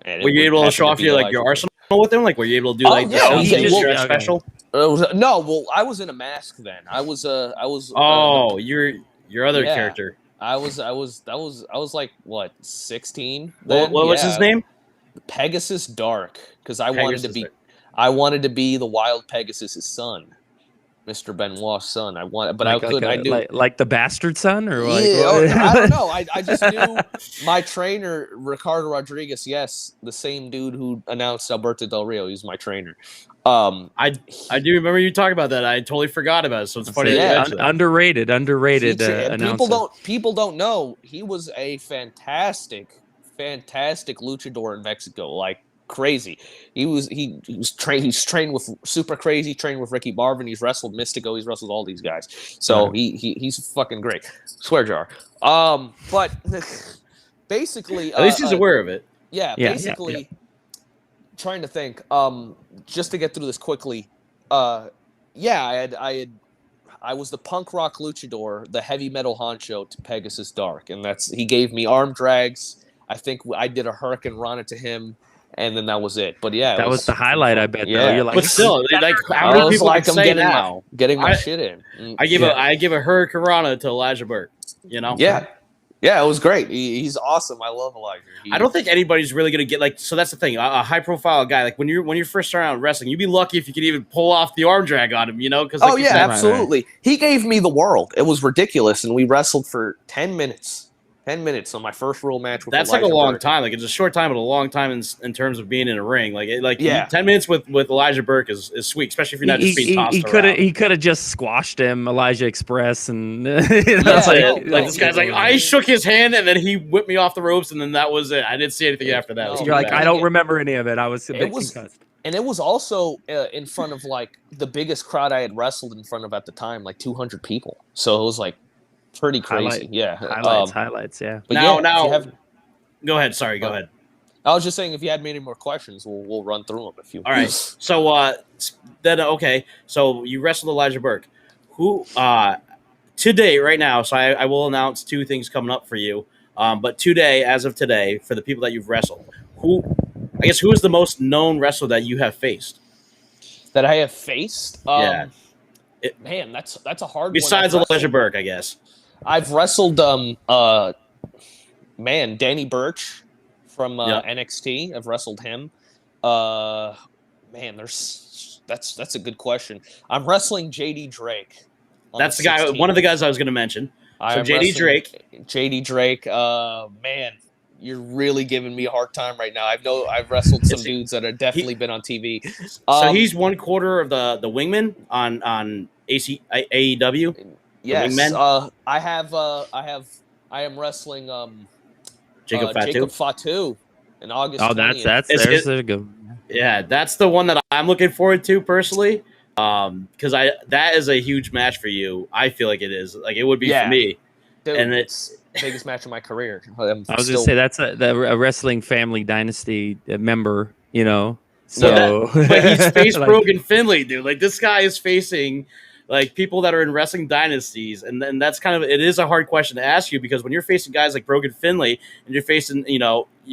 And Were you able to show off your arsenal with him? Like, were you able to do like yeah, the he just- dress special? no, well, I was in a mask then. I was. Oh, your other yeah. character. I was like what 16. What was his name? Pegasus Dark, because I Pegasus wanted to be the wild Pegasus's son, Mr. Benoit's son. I knew like the bastard son, or like I don't know. I just knew my trainer Ricardo Rodriguez. Yes, the same dude who announced Alberto Del Rio. He's my trainer. I do remember you talking about that. I totally forgot about it. So it's funny. Yeah, underrated. Announcer. People don't know he was a fantastic luchador in Mexico. Like crazy. He's trained with Super Crazy, trained with Ricky Marvin. He's wrestled Mystico. He's wrestled all these guys. So he's fucking great. Swear jar. But basically, at least he's aware of it. Yeah. Basically, trying to think. Just to get through this quickly. I was the punk rock luchador, the heavy metal honcho to Pegasus Dark, and he gave me arm drags. I think I did a Hurricane Rana to him, and then that was it. But yeah, that was the highlight. I bet. Yeah, though. You're like, But still, like how I many was people like, can I'm say now? getting my shit in. I give a Hurricane Rana to Elijah Burke. You know? Yeah, it was great. He's awesome. I love Elijah. I don't think anybody's really gonna get like. So that's the thing. A high profile guy, like when you're first starting out wrestling, you'd be lucky if you could even pull off the arm drag on him. You know? Because absolutely. He gave me the world. It was ridiculous, and we wrestled for 10 minutes. 10 minutes on my first real match with that's Elijah like a long Burke. time. Like it's a short time, but a long time in terms of being in a ring. 10 minutes with Elijah Burke is sweet, especially if you're not just being tossed around. He could have just squashed him, Elijah Express, and this guy's like, I shook his hand and then he whipped me off the ropes, and then that was it. I didn't see anything after that. No, You're like, I don't remember any of it. I was a bit concussed. And it was also in front of like the biggest crowd I had wrestled in front of at the time, like 200 people. So it was like pretty crazy. Highlights. Yeah. But now, go ahead. Sorry, go ahead. I was just saying, if you had any more questions, we'll run through them. If you. All right. So okay. So you wrestled Elijah Burke, who today, right now. So I will announce two things coming up for you. But today, as of today, for the people that you've wrestled, who is the most known wrestler that you have faced? That I have faced? Man, that's a hard one. Besides Elijah Burke, I guess. I've wrestled Danny Burch from NXT. I've wrestled him. That's a good question. I'm wrestling JD Drake. That's the guy. One of the guys I was going to mention. So JD Drake. Man, you're really giving me a hard time right now. I've wrestled some dudes that have definitely been on TV. So he's 1/4 of the wingman on AEW. Yes, I am wrestling Jacob Fatu in August. Oh, 20th. there's a good. Yeah, that's the one that I'm looking forward to personally. Because that is a huge match for you. I feel like it is. Like it would be for me. Dude, and it's the biggest match of my career. I was gonna say that's a wrestling family dynasty member. You know. So, but he's faced Brogan Finley, dude. Like this guy is facing like people that are in wrestling dynasties, and then that's it is a hard question to ask you because when you're facing guys like Brogan Finley and you're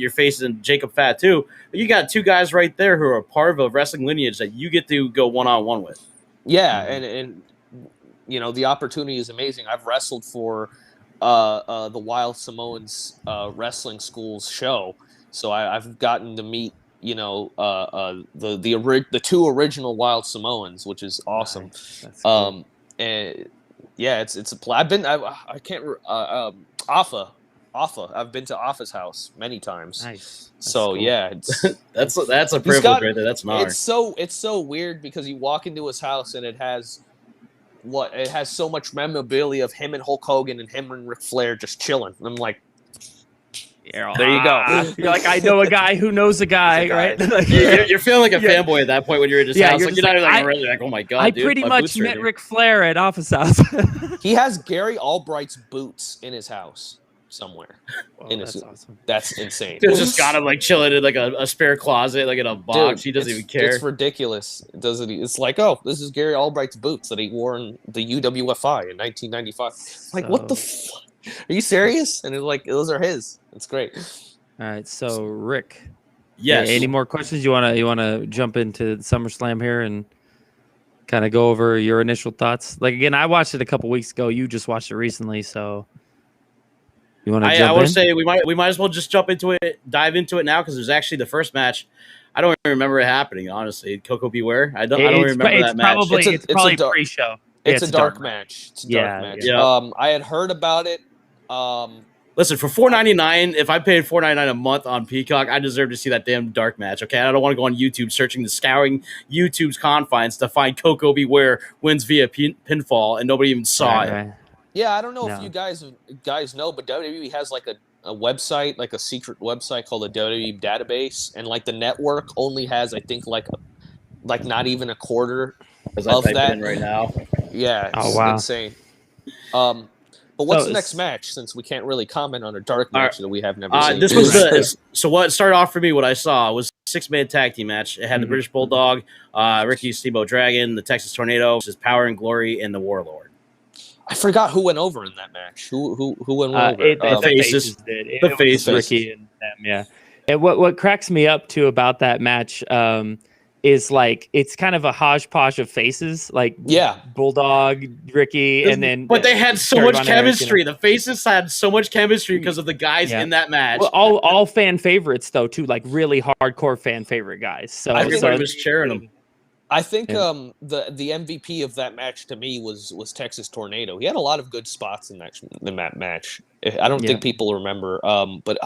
facing Jacob Fatu, you got two guys right there who are part of a wrestling lineage that you get to go one-on-one with. Yeah, and the opportunity is amazing. I've wrestled for the Wild Samoans wrestling school's show, so I've gotten to meet the two original Wild Samoans, which is awesome. Nice. That's cool. And yeah, it's I've been I can't Alpha. I've been to Alpha's house many times. Nice. That's So cool. yeah, it's That's a privilege right there. That's an honor. it's so weird because you walk into his house and it has so much memorabilia of him and Hulk Hogan and him and Ric Flair just chilling. And I'm like, there you go. You're like, I know a guy who knows a guy, right? You're feeling like a fanboy at that point when you're in his house. You're not like really like, oh my god. I dude, pretty my much boots are met here. Ric Flair at Office House. He has Gary Albright's boots in his house somewhere. That's awesome. That's insane. Dude's just got him like chilling in like a spare closet, like in a box. He doesn't even care. It's ridiculous. It's like, oh, this is Gary Albright's boots that he wore in the UWFI in 1995. Like, what the fuck? Are you serious? And it's like, those are his. It's great. All right, so Rick. Yes. Any more questions? You wanna jump into SummerSlam here and kind of go over your initial thoughts? Like again, I watched it a couple weeks ago. You just watched it recently, so you want to jump in? I want to say we might as well just dive into it now because it was actually the first match. I don't even remember it happening, honestly. Coco Beware. I don't remember that match. It's probably pre-show. It's a dark match. It's a dark match. Yeah. I had heard about it. Listen, for $4.99, if I paid $4.99 a month on Peacock, I deserve to see that damn dark match. Okay, I don't want to go on YouTube scouring YouTube's confines to find Coco Beware wins via pinfall, and nobody even saw it. Right. Yeah, I don't know if you guys know, but WWE has like a website, like a secret website called the WWE Database, and like the network only has, I think, like not even a quarter of that in right now. Yeah, it's insane. But what's the next match? Since we can't really comment on a dark match that we have never seen. This was so what started off for me. What I saw was a 6-man tag team match. It had the British Bulldog, Ricky Steamboat Dragon, the Texas Tornado, which is Power and Glory, and the Warlord. I forgot who went over in that match. Who went over? The faces did. The faces, Ricky and them. Yeah. And what cracks me up too about that match is like it's kind of a hodgepodge of faces, like Bulldog, Ricky, and then but they had so much chemistry. The faces had so much chemistry because of the guys in that match. Well, all fan favorites though too, like really hardcore fan favorite guys. So everybody was cheering them. I think the MVP of that match to me was Texas Tornado. He had a lot of good spots in that match. I don't think people remember. But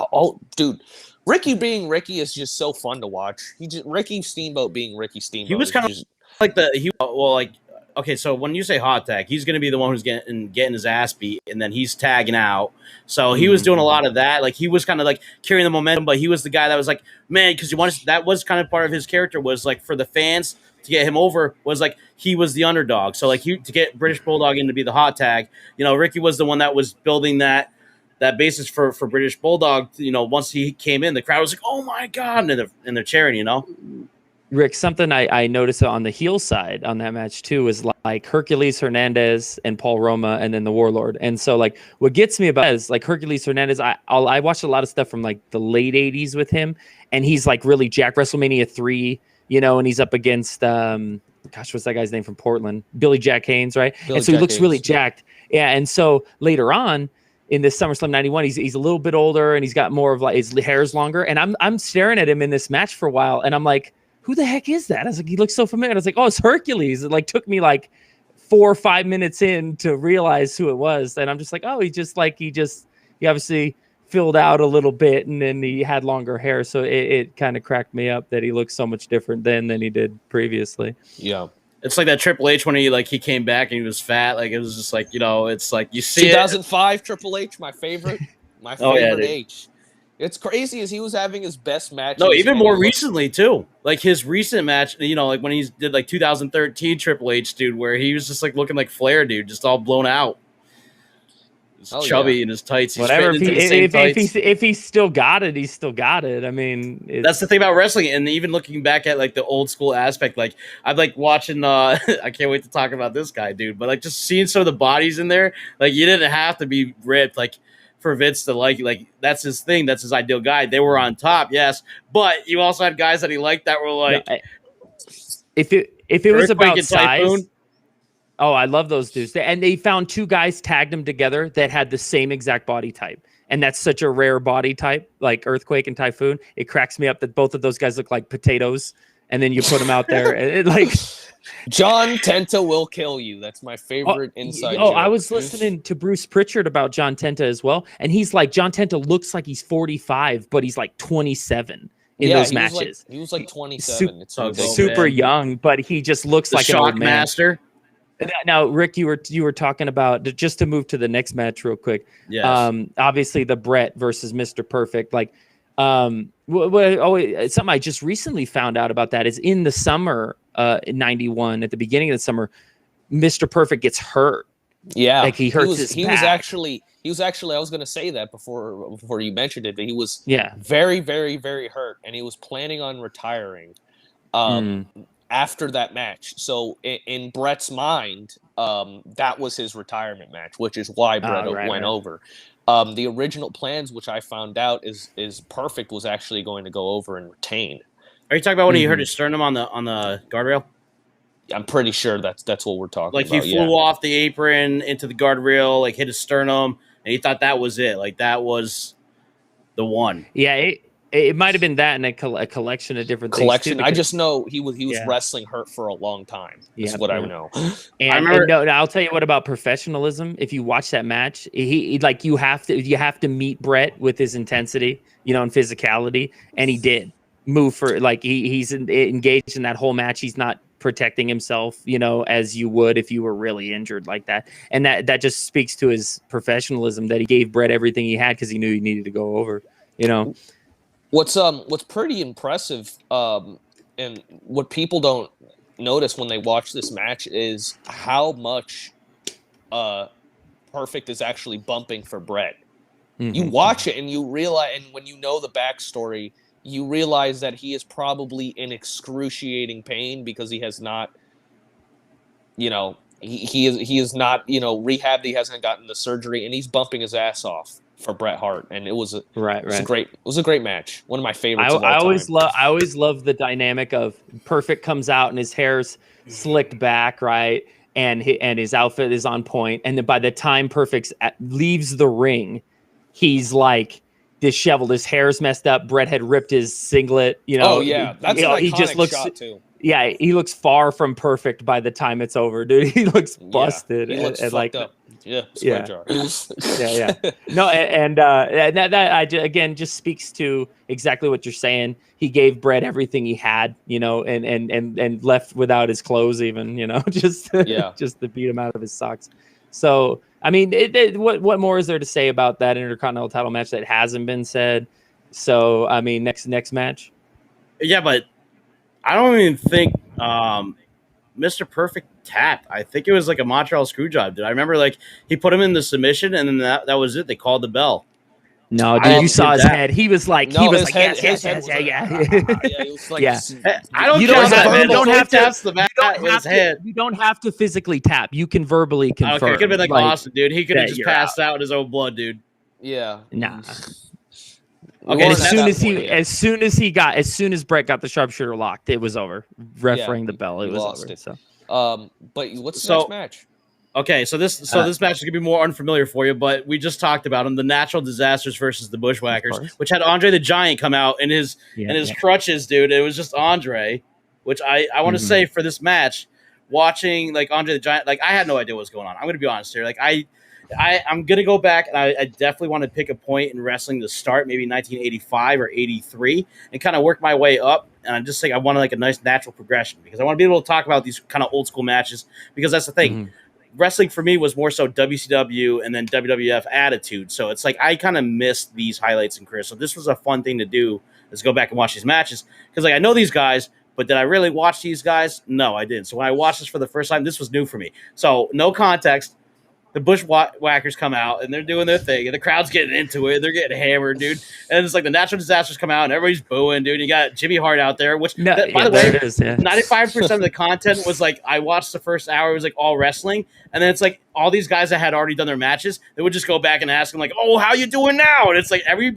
dude. Ricky being Ricky is just so fun to watch. Ricky Steamboat being Ricky Steamboat. He was kind of like okay, so when you say hot tag, he's going to be the one who's getting his ass beat, and then he's tagging out. So he was doing a lot of that. Like he was kind of like carrying the momentum, but he was the guy that was like, man, because that was kind of part of his character was like for the fans to get him over was like he was the underdog. So like to get British Bulldog in to be the hot tag, Ricky was the one that was building that basis for British Bulldog. Once he came in, the crowd was like, "Oh my god!" and they're cheering. Rick, something I noticed on the heel side on that match too is like Hercules Hernandez and Paul Roma, and then the Warlord. And so like what gets me about it is like Hercules Hernandez. I watched a lot of stuff from like the late '80s with him, and he's like really jacked. WrestleMania 3, and he's up against what's that guy's name from Portland? Billy Jack Haynes, right? And so he looks really jacked. Yeah, and so later on in this SummerSlam 91, he's a little bit older and he's got more of like his hair's longer. And I'm staring at him in this match for a while, and I'm like, who the heck is that? I was like, he looks so familiar. I was like, oh, it's Hercules. It like took me like 4 or 5 minutes in to realize who it was. And I'm just like, oh, he obviously filled out a little bit and then he had longer hair. So it kind of cracked me up that he looks so much different then than he did previously. Yeah. It's like that Triple H when he came back and he was fat. Like it was just like, it's like you see 2005 Triple H, my favorite. My favorite H. It's crazy as he was having his best match. No, even more recently too. Like his recent match, like when he did like 2013 Triple H, dude, where he was just like looking like Flair, dude, just all blown out. He's chubby in his tights. He's whatever. If he still got it, he's still got it. I mean, that's the thing about wrestling, and even looking back at like the old school aspect, like I'm like watching. I can't wait to talk about this guy, dude. But like just seeing some of the bodies in there, like you didn't have to be ripped, like for Vince to like that's his thing. That's his ideal guy. They were on top, yes, but you also had guys that he liked that were like, if it was about size. Oh, I love those dudes. And they found 2 guys, tagged them together that had the same exact body type. And that's such a rare body type, like Earthquake and Typhoon. It cracks me up that both of those guys look like potatoes. And then you put them out there, and John Tenta will kill you. That's my favorite inside joke. I was listening to Bruce Pritchard about John Tenta as well, and he's like, John Tenta looks like he's 45, but he's like 27 in those matches. He was like 27. It's super young, but he just looks like an old man. Master. Now, Rick, you were talking about, just to move to the next match real quick. Yes. Obviously the Brett versus Mr. Perfect. Like, something I just recently found out about that is in the summer, in 91, at the beginning of the summer, Mr. Perfect gets hurt. Yeah, like he hurts his back. He was actually. I was going to say that before you mentioned it, but he was very, very, very hurt, and he was planning on retiring. After that match. So in Brett's mind, that was his retirement match, which is why Brett went over. The original plans, which I found out, is Perfect was actually going to go over and retain. Are you talking about when he hurt his sternum on the guardrail? I'm pretty sure that's what we're talking about. Like he flew off the apron into the guardrail, like hit his sternum, and he thought that was it. Like that was the one. Yeah, it might have been that and a collection of different things. Too, I just know he was wrestling hurt for a long time. That's what I know. And, I remember, I'll tell you what about professionalism. If you watch that match, he like you have to meet Brett with his intensity, and physicality, and he did move for like he's engaged in that whole match. He's not protecting himself, as you would if you were really injured like that. And that just speaks to his professionalism, that he gave Brett everything he had because he knew he needed to go over. What's pretty impressive, and what people don't notice when they watch this match is how much Perfect is actually bumping for Brett. Mm-hmm. You watch it and you realize, and when you know the backstory, you realize that he is probably in excruciating pain because he has not, he is not, rehabbed. He hasn't gotten the surgery, and he's bumping his ass off for Bret Hart, and it was a great match. One of my favorites. I always love the dynamic of Perfect comes out and his hair's slicked back, right, and his outfit is on point, and then by the time Perfect leaves the ring, he's like disheveled. His hair's messed up. Bret had ripped his singlet. Oh yeah, that's an iconic shot too. Yeah, he looks far from perfect by the time it's over, dude. He looks busted. He looks fucked up. Yeah. Jar. yeah. No, and that again just speaks to exactly what you're saying. He gave Brett everything he had, and left without his clothes, even, just to beat him out of his socks. So, I mean, what more is there to say about that Intercontinental title match that hasn't been said? So, I mean, next match. Yeah, but I don't even think Mr. Perfect tapped. I think it was like a Montreal Screwjob, dude. I remember like he put him in the submission, and then that was it. They called the bell. No, dude, you saw his head. He was like, yeah. Yeah. I don't. You don't have to tap the mat with his head. You don't have to physically tap. You can verbally confirm. Okay, it could have been like Austin, dude. He could have just passed out in his own blood, dude. Yeah. Nah. Okay, and as soon as Brett got the sharpshooter locked, it was over. Ref rang the bell. It was over. So, but what's the next match? Okay, so this match is gonna be more unfamiliar for you, but we just talked about him: the Natural Disasters versus the Bushwhackers, which had Andre the Giant come out in his crutches, dude. It was just Andre, which I want to say for this match, watching like Andre the Giant, like I had no idea what was going on. I'm gonna be honest here, like I'm going to go back, and I definitely want to pick a point in wrestling to start, maybe 1985 or 83, and kind of work my way up. And I'm just saying I want like a nice natural progression because I want to be able to talk about these kind of old school matches because that's the thing. Mm-hmm. Wrestling for me was more so WCW and then WWF attitude. So it's like I kind of missed these highlights in career. So this was a fun thing to do is go back and watch these matches because like I know these guys, but did I really watch these guys? No, I didn't. So when I watched this for the first time, this was new for me. So no context. The Bushwhackers come out, and they're doing their thing, and the crowd's getting into it. They're getting hammered, dude. And it's like the Natural Disasters come out, and everybody's booing, dude. You got Jimmy Hart out there, which, by the way, 95% of the content was like, I watched the first hour, it was like all wrestling. And then it's like, all these guys that had already done their matches, they would just go back and ask them like, "Oh, how you doing now?" And it's like every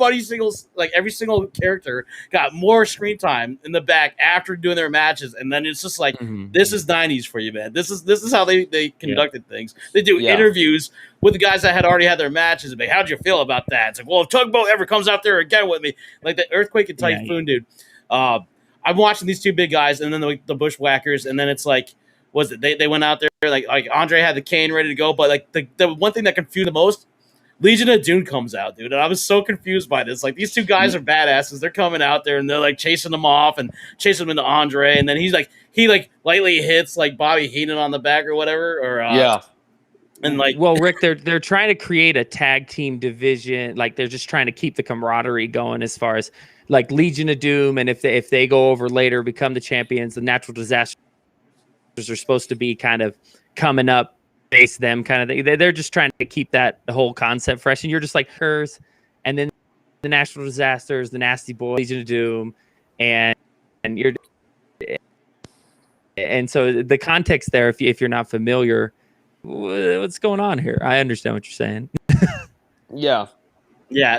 single character got more screen time in the back after doing their matches, and then it's just like this is '90s for you, man. This is how they conducted things. They do interviews with the guys that had already had their matches and be, "How'd you feel about that?" It's like, well, if Tugboat ever comes out there again with me, like the Earthquake and Typhoon, dude. I'm watching these two big guys, and then the Bushwhackers, and then it's like, was it they went out there like Andre had the cane ready to go, but like the one thing that confused the most, Legion of Doom comes out, dude, and I was so confused by this. Like these two guys are badasses. They're coming out there and they're like chasing them off and chasing them into Andre, and then he lightly hits like Bobby Heenan on the back or whatever, or And like, well, Rick, they're trying to create a tag team division. Like they're just trying to keep the camaraderie going as far as like Legion of Doom, and if they go over later, become the champions, the Natural Disasters are supposed to be kind of coming up, face them kind of thing. They're just trying to keep the whole concept fresh, and you're just like hers, and then the Natural Disasters, the Nasty Boys, Legion of Doom, and so the context there, if you're not familiar, what's going on here? I understand what you're saying. Yeah.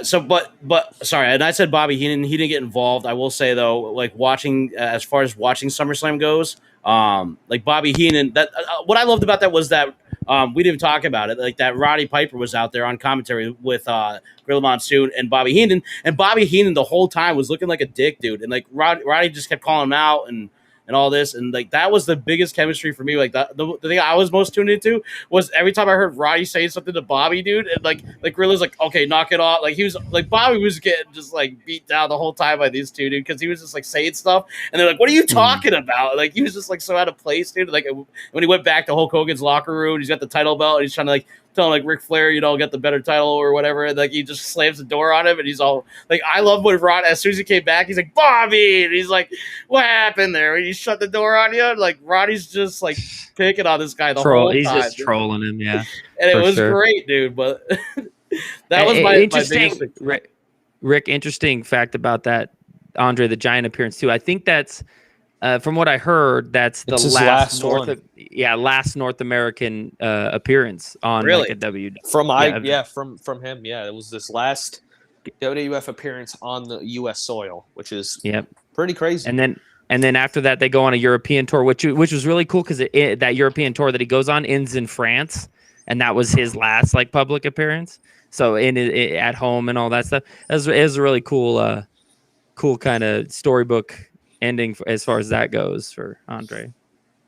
So, but sorry, and I said Bobby Heenan. He didn't get involved. I will say though, like watching as far as watching SummerSlam goes, like Bobby Heenan. That what I loved about that was that we didn't talk about it. Like that Roddy Piper was out there on commentary with Gorilla Monsoon and Bobby Heenan, the whole time was looking like a dick, dude. And like Roddy just kept calling him out and all this, and like that was the biggest chemistry for me. Like the thing I was most tuned into was every time I heard Roddy saying something to Bobby, dude, and like Gorilla's like, okay, knock it off. Like he was like Bobby was getting just like beat down the whole time by these two, dude, because he was just like saying stuff, and they're like, what are you talking about? Like he was just like so out of place, dude. Like when he went back to Hulk Hogan's locker room, he's got the title belt, and he's trying to like telling like Ric Flair, get the better title or whatever, and like he just slams the door on him, and he's all like, I love when Rod, as soon as he came back, he's like, Bobby, and he's like, what happened there? And he shut the door on you, and like Roddy's just like picking on this guy the whole time. He's just trolling him, yeah. And it was great, dude. But that was my interesting. Rick, interesting fact about that Andre the Giant appearance too. I think that's. From what I heard, that's the last North American appearance on like a W. From him. Yeah, it was this last WWF appearance on the U.S. soil, which is pretty crazy. And then after that, they go on a European tour, which was really cool because that European tour that he goes on ends in France, and that was his last like public appearance. So at home and all that stuff, it was a really cool, cool kind of storybook ending as far as that goes for Andre.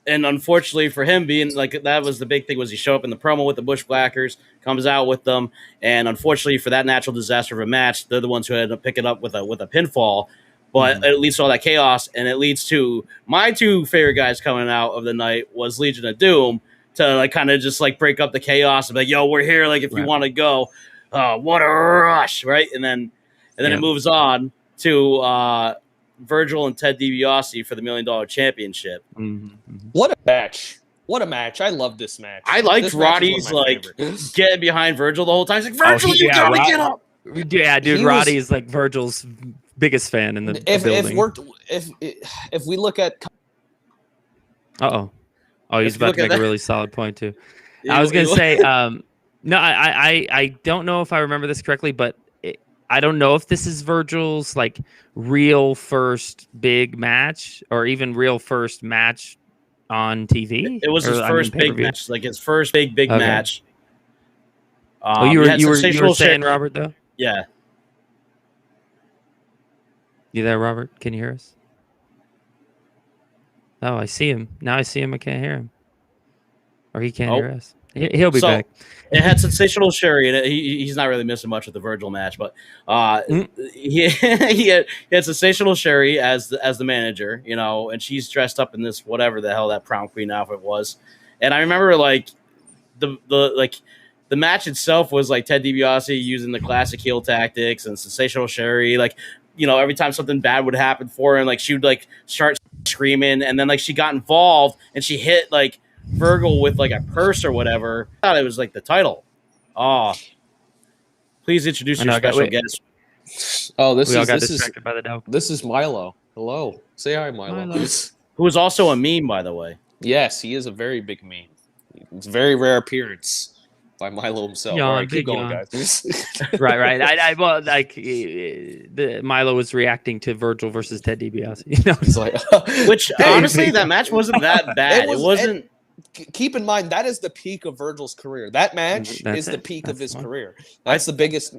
And unfortunately for him, being like that was the big thing, was he show up in the promo with the Bushwhackers, comes out with them, and unfortunately for that natural disaster of a match, they're the ones who had to pick it up with a pinfall. But it leads to all that chaos, and it leads to my two favorite guys coming out of the night was Legion of Doom to like kind of just like break up the chaos and be like, yo, we're here, like if you want to go, what a rush, right? And then it moves on to Virgil and Ted DiBiase for the $1 Million Championship. What a match! What a match! I love this match. I liked Roddy's like getting behind Virgil the whole time. He's like, Virgil, you gotta get up. Yeah, dude, Roddy is like Virgil's biggest fan in the building. If we look at, he's about to make a really solid point too. I was gonna say, no, I don't know if I remember this correctly, but I don't know if this is Virgil's like real first big match or even real first match on TV. It was his first big match, like his first big match. You were saying, Robert, though? Yeah. You there, Robert? Can you hear us? Oh, I see him. Now I see him. I can't hear him. Or he can't hear us. He'll be back. It had Sensational Sherry in it. He's not really missing much with the Virgil match, but he had Sensational Sherry as the manager, and she's dressed up in this whatever the hell that prom queen outfit was. And I remember like the match itself was like Ted DiBiase using the classic heel tactics, and Sensational Sherry, like, every time something bad would happen for her, and like she would like start screaming, and then like she got involved and she hit like Virgil with like a purse or whatever. I thought it was like the title. Please introduce your special guest. This is Milo. Hello. Say hi, Milo. Who is also a meme, by the way. Yes, he is a very big meme. It's a very rare appearance. by Milo himself. Yawn, All right, keep big going, yawn. guys. Right. I well, like the Milo was reacting to Virgil versus Ted DiBiase. He's like, Which Hey, honestly, that match wasn't that bad. It wasn't. Keep in mind that is the peak of Virgil's career. That match That's is the it. peak That's of his the one. career. That's the biggest.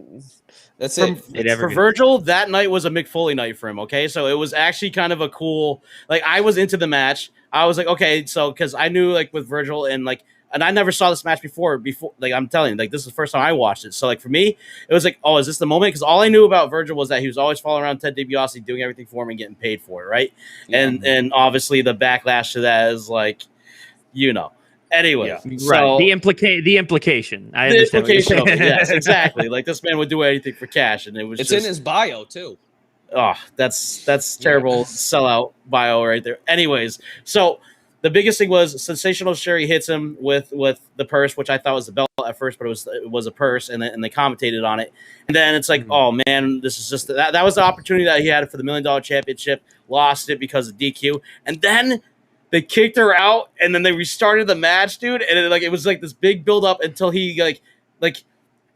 That's it. For Virgil, that night was a Mick Foley night for him. Okay, so it was actually kind of a cool. Like I was into the match. I was like, okay, so because I knew like with Virgil and I never saw this match before. Like I'm telling you, like this is the first time I watched it. So like for me, it was like, oh, is this the moment? Because all I knew about Virgil was that he was always following around Ted DiBiase, doing everything for him and getting paid for it, right? Yeah. And obviously the backlash to that is like, Anyway, right. so The implication. I the understand. implication of it, yes, exactly. Like this man would do anything for cash, and it's in his bio too. Oh, that's terrible sellout bio right there. Anyways, so the biggest thing was Sensational Sherry hits him with the purse, which I thought was the belt at first, but it was a purse, and they commentated on it. And then it's like, oh man, this is just that was the opportunity that he had for the $1 Million Championship. Lost it because of DQ, and then they kicked her out, and then they restarted the match, dude. And it was like this big build up until he like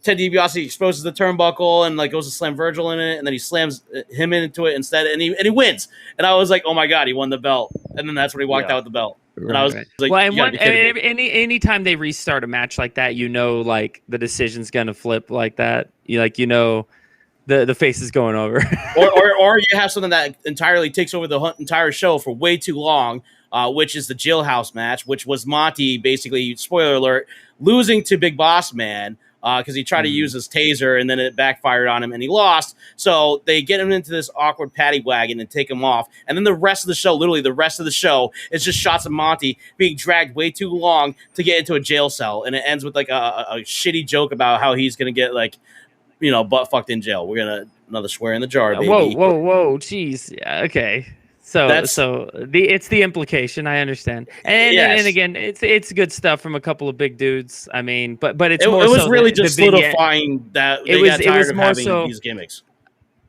Ted DiBiase exposes the turnbuckle and goes to slam Virgil in it, and then he slams him into it instead, and he wins. And I was like, oh my god, he won the belt. And then that's when he walked out with the belt. And I was like, well, and anytime they restart a match like that, like the decision's gonna flip like that. The face is going over. or you have something that entirely takes over the entire show for way too long. Which is the jailhouse match, which was Monty basically, spoiler alert, losing to Big Boss Man because he tried to use his taser and then it backfired on him and he lost. So they get him into this awkward paddy wagon and take him off. And then the rest of the show, literally the rest of the show, is just shots of Monty being dragged way too long to get into a jail cell. And it ends with a shitty joke about how he's going to get butt fucked in jail. We're going to another swear in the jar, baby. Whoa, jeez. Yeah, okay. So it's the implication. I understand, and again, it's good stuff from a couple of big dudes. I mean, but it was really just solidifying that they got tired of having these gimmicks.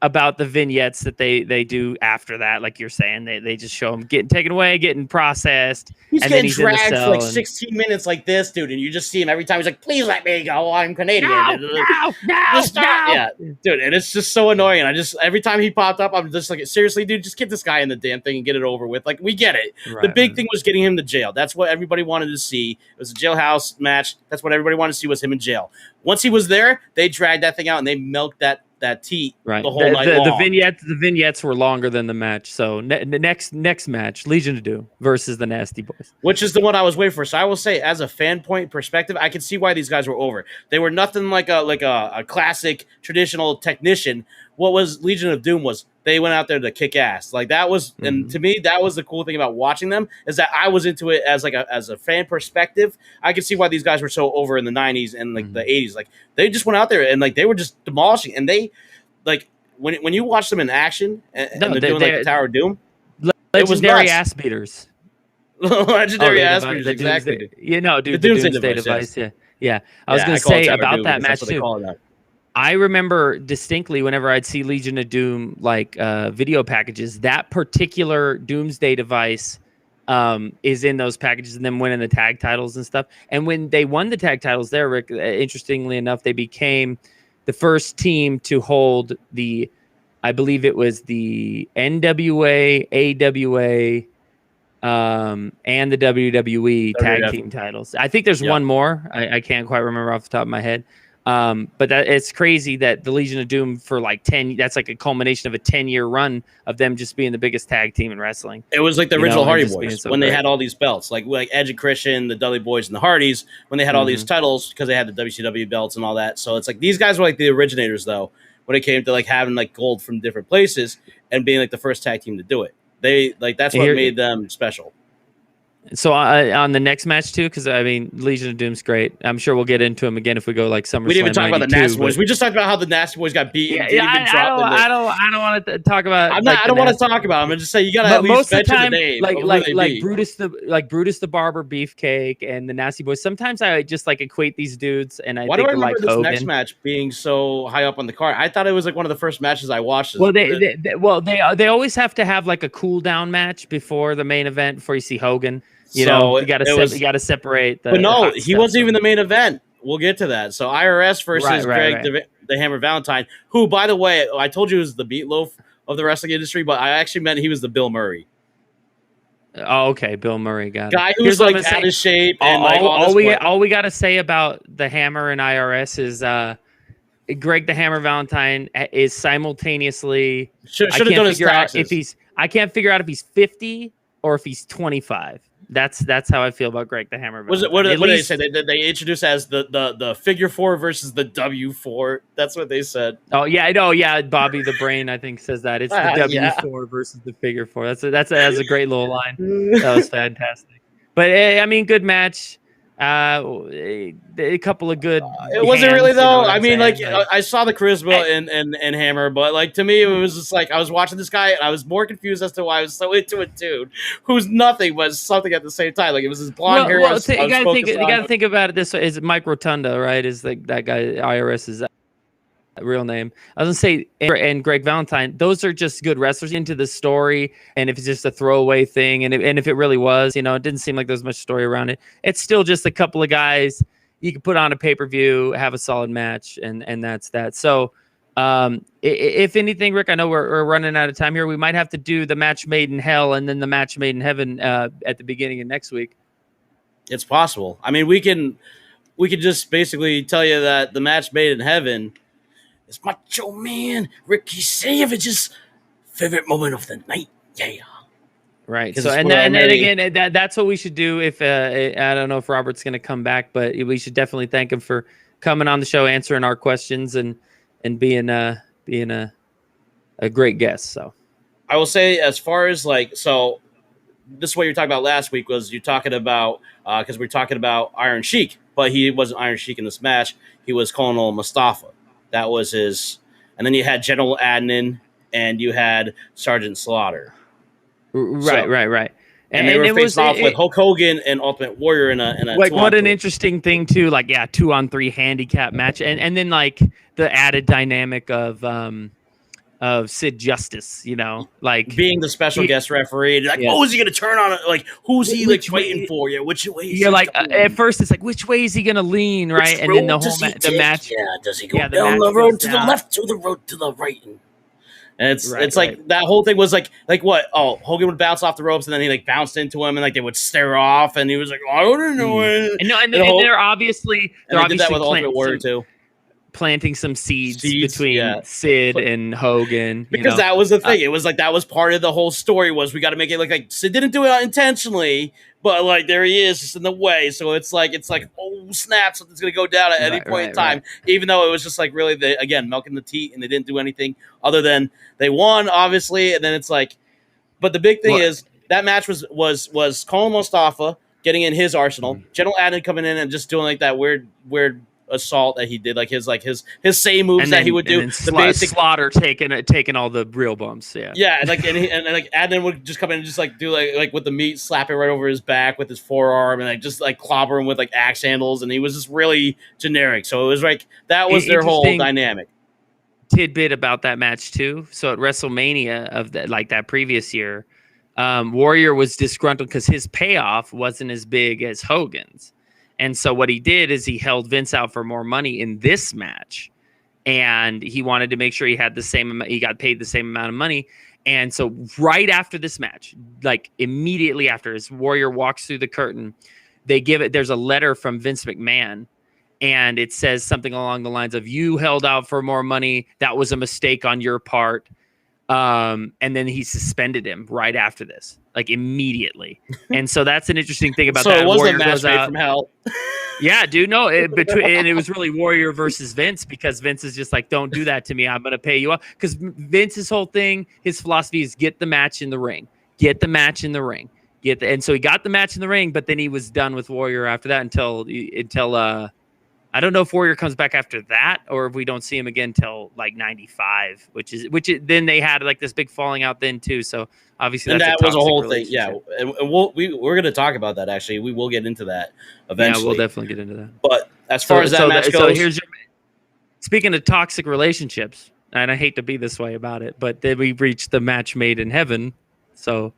About the vignettes that they do after that, like you're saying, they just show him getting taken away, getting processed. He's getting dragged for 16 minutes like this, dude, and you just see him every time. He's like, "Please let me go. I'm Canadian." No. Yeah, dude, and it's just so annoying. Every time he popped up, I'm just like, seriously, dude, just get this guy in the damn thing and get it over with. Like, we get it. Right, the big thing was getting him to jail. That's what everybody wanted to see. It was a jailhouse match. That's what everybody wanted to see, was him in jail. Once he was there, they dragged that thing out and they milked that teat the whole night long. The vignettes were longer than the match. So the next match, Legion of Doom versus the Nasty Boys, which is the one I was waiting for. So I will say, as a fan point perspective, I can see why these guys were over. They were nothing like a classic traditional technician. What was Legion of Doom was they went out there to kick ass. Like that was, and to me, that was the cool thing about watching them, is that I was into it as as a fan perspective. I could see why these guys were so over in the 90s and the 80s. Like they just went out there and they were just demolishing. And they when you watch them in action and they're doing the Tower of Doom, legendary ass beaters. Legendary ass beaters, exactly. Dude, the Doomsday device. Yes. Yeah. I was going to say about that match too. I remember distinctly whenever I'd see Legion of Doom video packages, that particular Doomsday device is in those packages, and then winning the tag titles and stuff. And when they won the tag titles there, Rick, interestingly enough, they became the first team to hold I believe it was the NWA, AWA, and the WWE tag team titles. I think there's one more. I can't quite remember off the top of my head. But it's crazy that the Legion of Doom for 10, that's like a culmination of a 10-year run of them just being the biggest tag team in wrestling. It was like the original Hardy Boys when they had all these belts, like Edge and Christian, the Dudley Boys and the Hardys, when they had all these titles because they had the WCW belts and all that. So it's like these guys were the originators though, when it came to having gold from different places and being the first tag team to do it. They that's what made them special. So on the next match too, because I mean Legion of Doom's great. I'm sure we'll get into him again if we go SummerSlam. We didn't even talk about the Nasty Boys. We just talked about how the Nasty Boys got beaten. I don't want to talk about. I don't want to talk about them. I'm just saying you got to at least mention the name. Like Brutus the Barber Beefcake and the Nasty Boys. Sometimes I just equate these dudes, and I why think do I remember this Hogan. next match being so high up on the card? I thought it was one of the first matches I watched. Well, they always have to have a cool down match before the main event before you see Hogan. You got to separate. But no, he wasn't even the main event. we'll get to that. So IRS versus Right. Greg the Hammer Valentine, who, by the way, I told you was the meatloaf of the wrestling industry, but I actually meant he was the Bill Murray Oh, okay. Bill Murray got it. guy who's Here's what I'm like gonna out say. of shape and like All we got to say about the Hammer and IRS is Greg the Hammer Valentine is simultaneously. should I have can't done his figure out taxes. I can't figure out if he's 50 or if he's 25. That's how I feel about Greg the Hammer Was Valentine. it what At did they least- say? They introduced as the figure 4 versus the W4. That's what they said. Oh yeah, I know. Yeah, Bobby the Brain I think says that it's the W4 versus the figure 4. That's a great little line. That was fantastic. But I mean, good match. A couple of good. It wasn't really hands, you know though. what I I'm mean, saying? like I saw the charisma and Hammer, but like to me, it was just like I was watching this guy and I was more confused as to why I was so into a dude who's nothing but something at the same time. Like it was his blonde hair. You gotta think about it this way: is Mike Rotunda, right? Is like that guy IRS's real name? I was gonna say, and Greg Valentine. Those are just good wrestlers into the story. And if it's just a throwaway thing, and if it really was, it didn't seem like there's much story around it. It's still just a couple of guys you can put on a pay-per-view, have a solid match, and that's that. So, if anything, Rick, I know we're running out of time here. We might have to do the match made in hell and then the match made in heaven at the beginning of next week. It's possible. I mean, we can just basically tell you that the match made in heaven is Macho Man Ricky Savage's favorite moment of the night. Yeah. Right. So and then again, that's what we should do. If I don't know if Robert's going to come back, but we should definitely thank him for coming on the show, answering our questions, and being a great guest. So I will say, as far as this is what you were talking about last week. Was you talking about because we were talking about Iron Sheik, but he wasn't Iron Sheik in this match. He was Colonel Mustafa. That was his, and then you had General Adnan and you had Sergeant Slaughter. Right. And they were facing off with Hulk Hogan and Ultimate Warrior in a like what an interesting thing too. Like 2-on-3 handicap match, and then like the added dynamic of Sid Justice, like being the special guest referee. Like, oh, is he going to turn on it? Like, who's he waiting for? Yeah, which way? You're like at first it's like which way is he going to lean, right? And then the whole the match. Yeah, does he go down the road to the left or the road to the right? And it's like that whole thing was like what? Oh, Hogan would bounce off the ropes and then he like bounced into him and like they would stare off and he was like, oh, I don't know. And they're obviously did that with Ultimate Warrior too. Planting some seeds between Sid and Hogan. Because that was the thing. It was like that was part of the whole story was we got to make it look like Sid didn't do it intentionally, but like there he is just in the way. So it's like oh snap, something's gonna go down at any point in time. Even though it was just like really milking the teat and they didn't do anything other than they won, obviously, and then it's like but the big thing is that match was Colin Mustafa getting in his arsenal, General Adnan coming in and just doing like that weird assault that he did, like his same moves that he would do. The basic Slaughter taking all the real bumps. Yeah, and Adnan would just come in and just like do like with the meat, slap it right over his back with his forearm, and like just like clobber him with like axe handles, and he was just really generic. So it was like that was their whole dynamic. Tidbit about that match too. So at WrestleMania of that previous year, Warrior was disgruntled because his payoff wasn't as big as Hogan's. And so what he did is he held Vince out for more money in this match, and he wanted to make sure he had the same amount. He got paid the same amount of money. And so right after this match, like immediately after, as Warrior walks through the curtain, there's a letter from Vince McMahon, and it says something along the lines of, "You held out for more money. That was a mistake on your part." And then he suspended him right after this, like immediately. And so that's an interesting thing about that. So it was a match made from hell. Yeah, dude. No, and it was really Warrior versus Vince, because Vince is just like, don't do that to me. I'm going to pay you up. Because Vince's whole thing, his philosophy is get the match in the ring. Get the match in the ring. And so he got the match in the ring, but then he was done with Warrior after that until I don't know if Warrior comes back after that or if we don't see him again till like 95, then they had like this big falling out then too. So obviously that was a whole thing. Yeah. And we're going to talk about that. Actually, we will get into that eventually. Yeah, we'll definitely get into that. But as far as that match goes, so speaking of toxic relationships, and I hate to be this way about it, but then we reached the match made in heaven. So,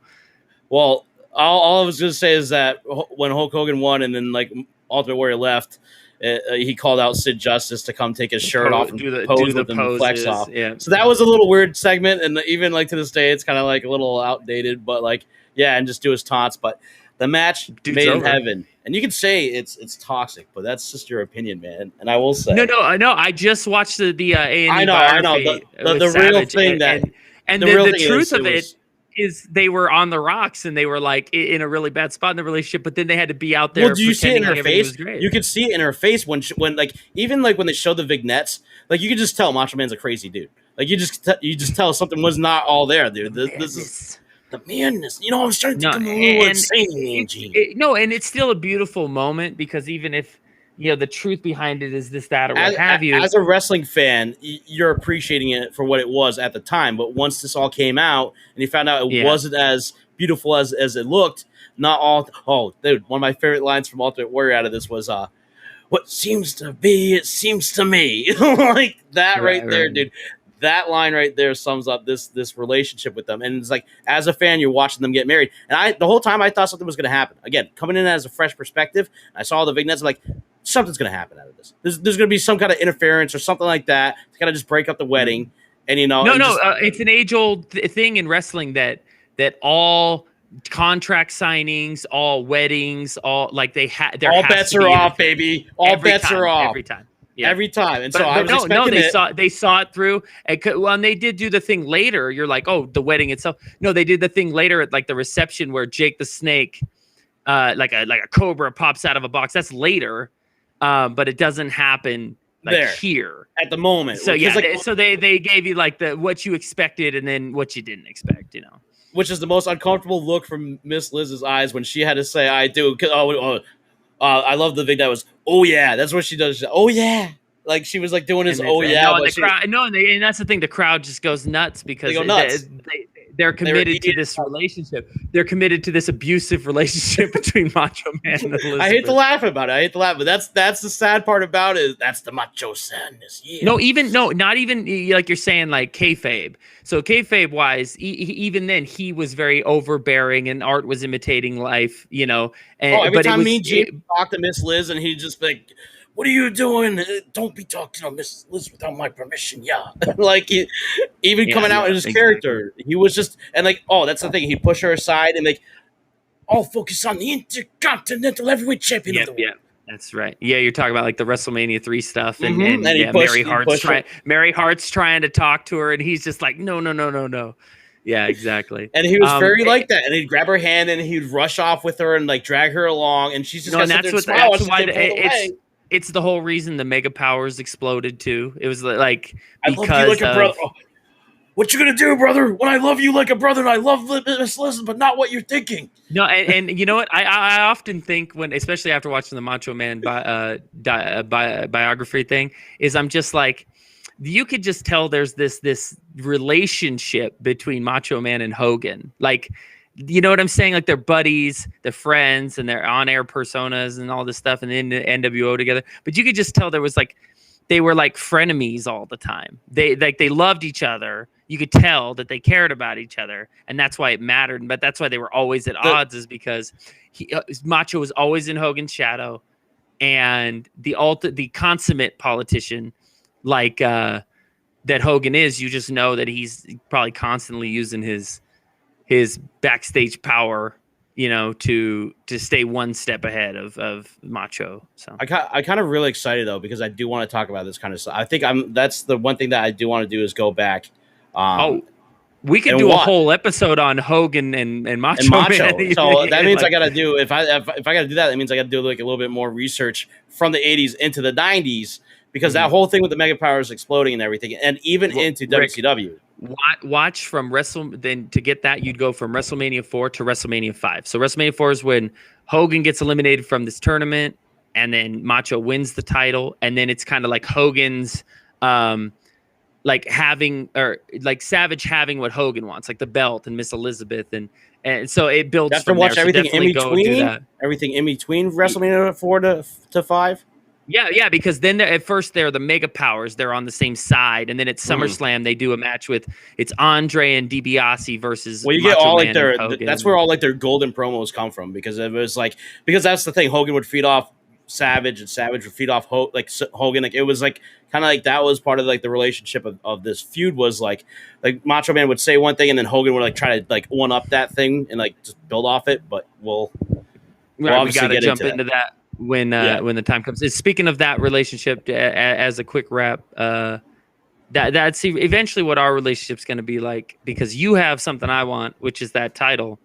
well, all I was going to say is that when Hulk Hogan won and then like Ultimate Warrior left, he called out Sid Justice to come take his shirt off and pose with him and flex off. Yeah. So that was a little weird segment, and even like to this day, it's kind of like a little outdated. But like, yeah, and just do his taunts. But the match made in heaven, and you can say it's toxic, but that's just your opinion, man. And I will say, no, I just watched the A&E I know the real thing and the truth of it is they were on the rocks and they were like in a really bad spot in the relationship, but then they had to be out there. Well, do you see it in her face? Great. You could see it in her face when like even like when they show the vignettes, like you could just tell Macho Man's a crazy dude. Like you just tell something was not all there, dude. This is the madness. You know, I was trying to think of a little insane. And it's still a beautiful moment because even if the truth behind it is this, that, or what have you. As a wrestling fan, you're appreciating it for what it was at the time. But once this all came out and you found out it wasn't as beautiful as it looked, not all. Oh, dude, one of my favorite lines from Ultimate Warrior out of this was, "What seems to be, it seems to me." Like that right there, dude. That line right there sums up this relationship with them. And it's like, as a fan, you're watching them get married. And the whole time I thought something was going to happen. Again, coming in as a fresh perspective, I saw the vignettes, I'm like, something's going to happen out of this. There's going to be some kind of interference or something like that to kind of just break up the wedding. And, it's an age-old thing in wrestling that all contract signings, all weddings, all like all bets are off, baby. All bets are off. Every time. Yeah. Every time. And I was expecting they saw it through. And they did do the thing later. You're like, oh, the wedding itself. No, they did the thing later at like the reception where Jake the Snake, like a cobra pops out of a box. That's later, but it doesn't happen like here at the moment. So so they gave you like what you expected and then what you didn't expect. Which is the most uncomfortable look from Miss Liz's eyes when she had to say, "I do." I love the thing that was, "Oh yeah," that's what she does. "Oh yeah," like she was like doing his "oh yeah." And that's the thing. The crowd just goes nuts because they go nuts. They're committed to this relationship. They're committed to this abusive relationship between Macho Man and Elizabeth. I hate to laugh about it. But that's the sad part about it. That's the macho sadness. Yeah. Not even like you're saying like kayfabe. So kayfabe wise, even then he was very overbearing and Art was imitating life. And every time me and Jim talk to Miss Liz and he just like, "What are you doing? Don't be talking to Miss Liz without my permission." Yeah. Like, coming out in his character, he was just, and like, that's the thing. He'd push her aside and like, "I'll focus on the Intercontinental Heavyweight Champion of the world." Yeah, that's right. Yeah, you're talking about like the WrestleMania 3 stuff. And Mary Hart's trying to talk to her and he's just like, no. Yeah, exactly. And he was very like that. And he'd grab her hand and he'd rush off with her and like drag her along. And she's just it's the whole reason the Mega Powers exploded too. It was like because I love you like a brother. Oh, what you gonna do, brother? When I love you like a brother, and I love Miss Liz, but not what you're thinking. No, and you know what? I often think especially after watching the Macho Man biography thing, is I'm just like, you could just tell there's this relationship between Macho Man and Hogan, like. You know what I'm saying? Like they're buddies, they're friends, and they're on-air personas and all this stuff, and then the NWO together. But you could just tell they were like frenemies all the time. They loved each other. You could tell that they cared about each other, and that's why it mattered. But that's why they were always at odds, is because Macho was always in Hogan's shadow, and the consummate politician, like that Hogan is. You just know that he's probably constantly using his backstage power, to stay one step ahead of Macho. So I kind of really excited though, because I do want to talk about this kind of stuff. I think that's the one thing that I do want to do is go back. We could do a whole episode on Hogan and Macho. Man. So that means I got to do, if I got to do that means I got to do like a little bit more research from the 80s into the 90s, because that whole thing with the Mega Powers exploding and everything, and even into WCW. Watch from then to get that, you'd go from WrestleMania 4 to WrestleMania 5. So WrestleMania 4 is when Hogan gets eliminated from this tournament, and then Macho wins the title, and then it's kind of like Hogan's like having, or like Savage having what Hogan wants, like the belt and Miss Elizabeth, and so it builds. You have to watch everything in between. Everything in between WrestleMania 4 to 5. Yeah, because then at first they're the Mega Powers. They're on the same side, and then at SummerSlam they do a match with Andre and DiBiase versus. Well, you get all like their. That's where all like their golden promos come from, because it was like, because that's the thing. Hogan would feed off Savage, and Savage would feed off Hogan. Like it was like kind of like that was part of like the relationship of this feud was like Macho Man would say one thing and then Hogan would like try to like one up that thing and like just build off it. But we'll we got to jump into that when the time comes. Speaking of that relationship, as a quick wrap, that's eventually what our relationship's going to be like, because you have something I want, which is that title.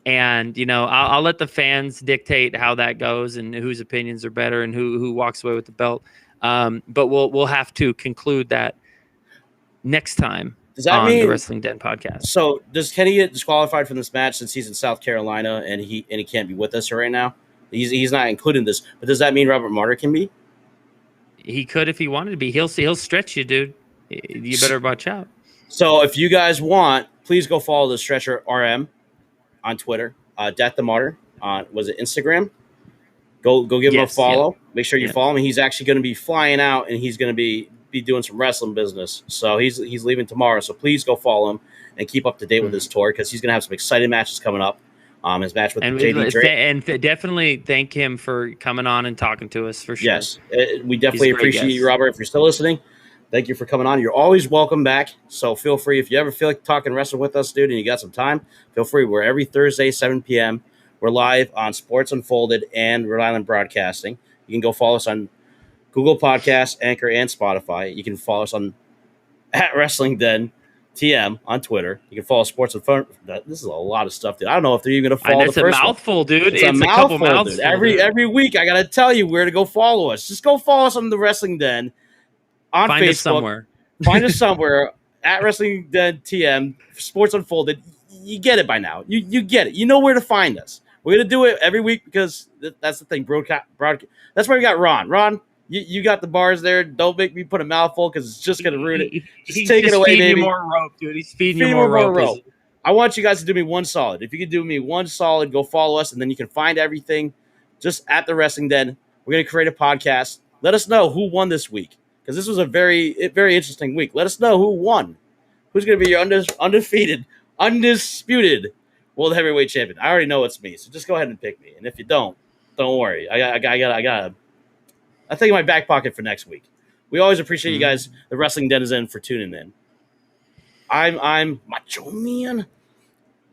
And, I'll let the fans dictate how that goes and whose opinions are better and who walks away with the belt. But we'll have to conclude that next time on the Wrestling Den podcast. So does Kenny get disqualified from this match since he's in South Carolina and he can't be with us right now? He's not included in this. But does that mean Robert Martyr can be? He could if he wanted to be. He'll stretch you, dude. You better watch out. So if you guys want, please go follow the Stretcher RM on Twitter, Death the Martyr on Instagram. Go give him a follow. Yeah. Make sure you follow him. He's actually going to be flying out and he's going to be doing some wrestling business. So he's leaving tomorrow. So please go follow him and keep up to date with his tour, because he's going to have some exciting matches coming up. His match with JD Drake. And definitely thank him for coming on and talking to us, for sure. Yes, we definitely appreciate you, Robert. If you're still listening, thank you for coming on. You're always welcome back. So feel free, if you ever feel like talking wrestling with us, dude, and you got some time, feel free. We're every Thursday, 7 p.m. We're live on Sports Unfolded and Rhode Island Broadcasting. You can go follow us on Google Podcasts, Anchor, and Spotify. You can follow us on @WrestlingDen TM on Twitter. You can follow Sports Unfolded. This is a lot of stuff, dude. I don't know if they're even going to follow the first one. It's a mouthful, dude. It's a couple mouthfuls, dude. Every week, I got to tell you where to go follow us. Just go follow us on the Wrestling Den on Facebook. Find us somewhere @Wrestling Den TM, Sports Unfolded. You get it by now. You get it. You know where to find us. We're going to do it every week because that's the thing. Broadcast. That's why we got Ron. Ron, you got the bars there. Don't make me put a mouthful because it's just going to ruin it. He's take it away, baby. He's feeding you more rope, dude. He's feeding you more rope. I want you guys to do me one solid. If you could do me one solid, go follow us, and then you can find everything just at the Wrestling Den. We're going to create a podcast. Let us know who won this week, because this was a very, very interesting week. Let us know who won. Who's going to be your undefeated, undisputed World Heavyweight Champion? I already know it's me, so just go ahead and pick me. And if you don't worry. I got I think in my back pocket for next week. We always appreciate you guys, the Wrestling Den is in, for tuning in. I'm Macho Man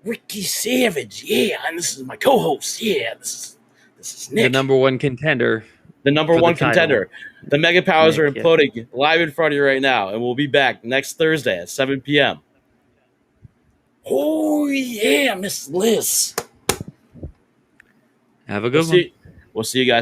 Ricky Savage, and this is my co-host. This is Nick, the number one contender. The number one contender. The Mega Powers are imploding live in front of you right now, and we'll be back next Thursday at 7 p.m. Oh yeah, Miss Liz. Have a good one. We'll see you guys.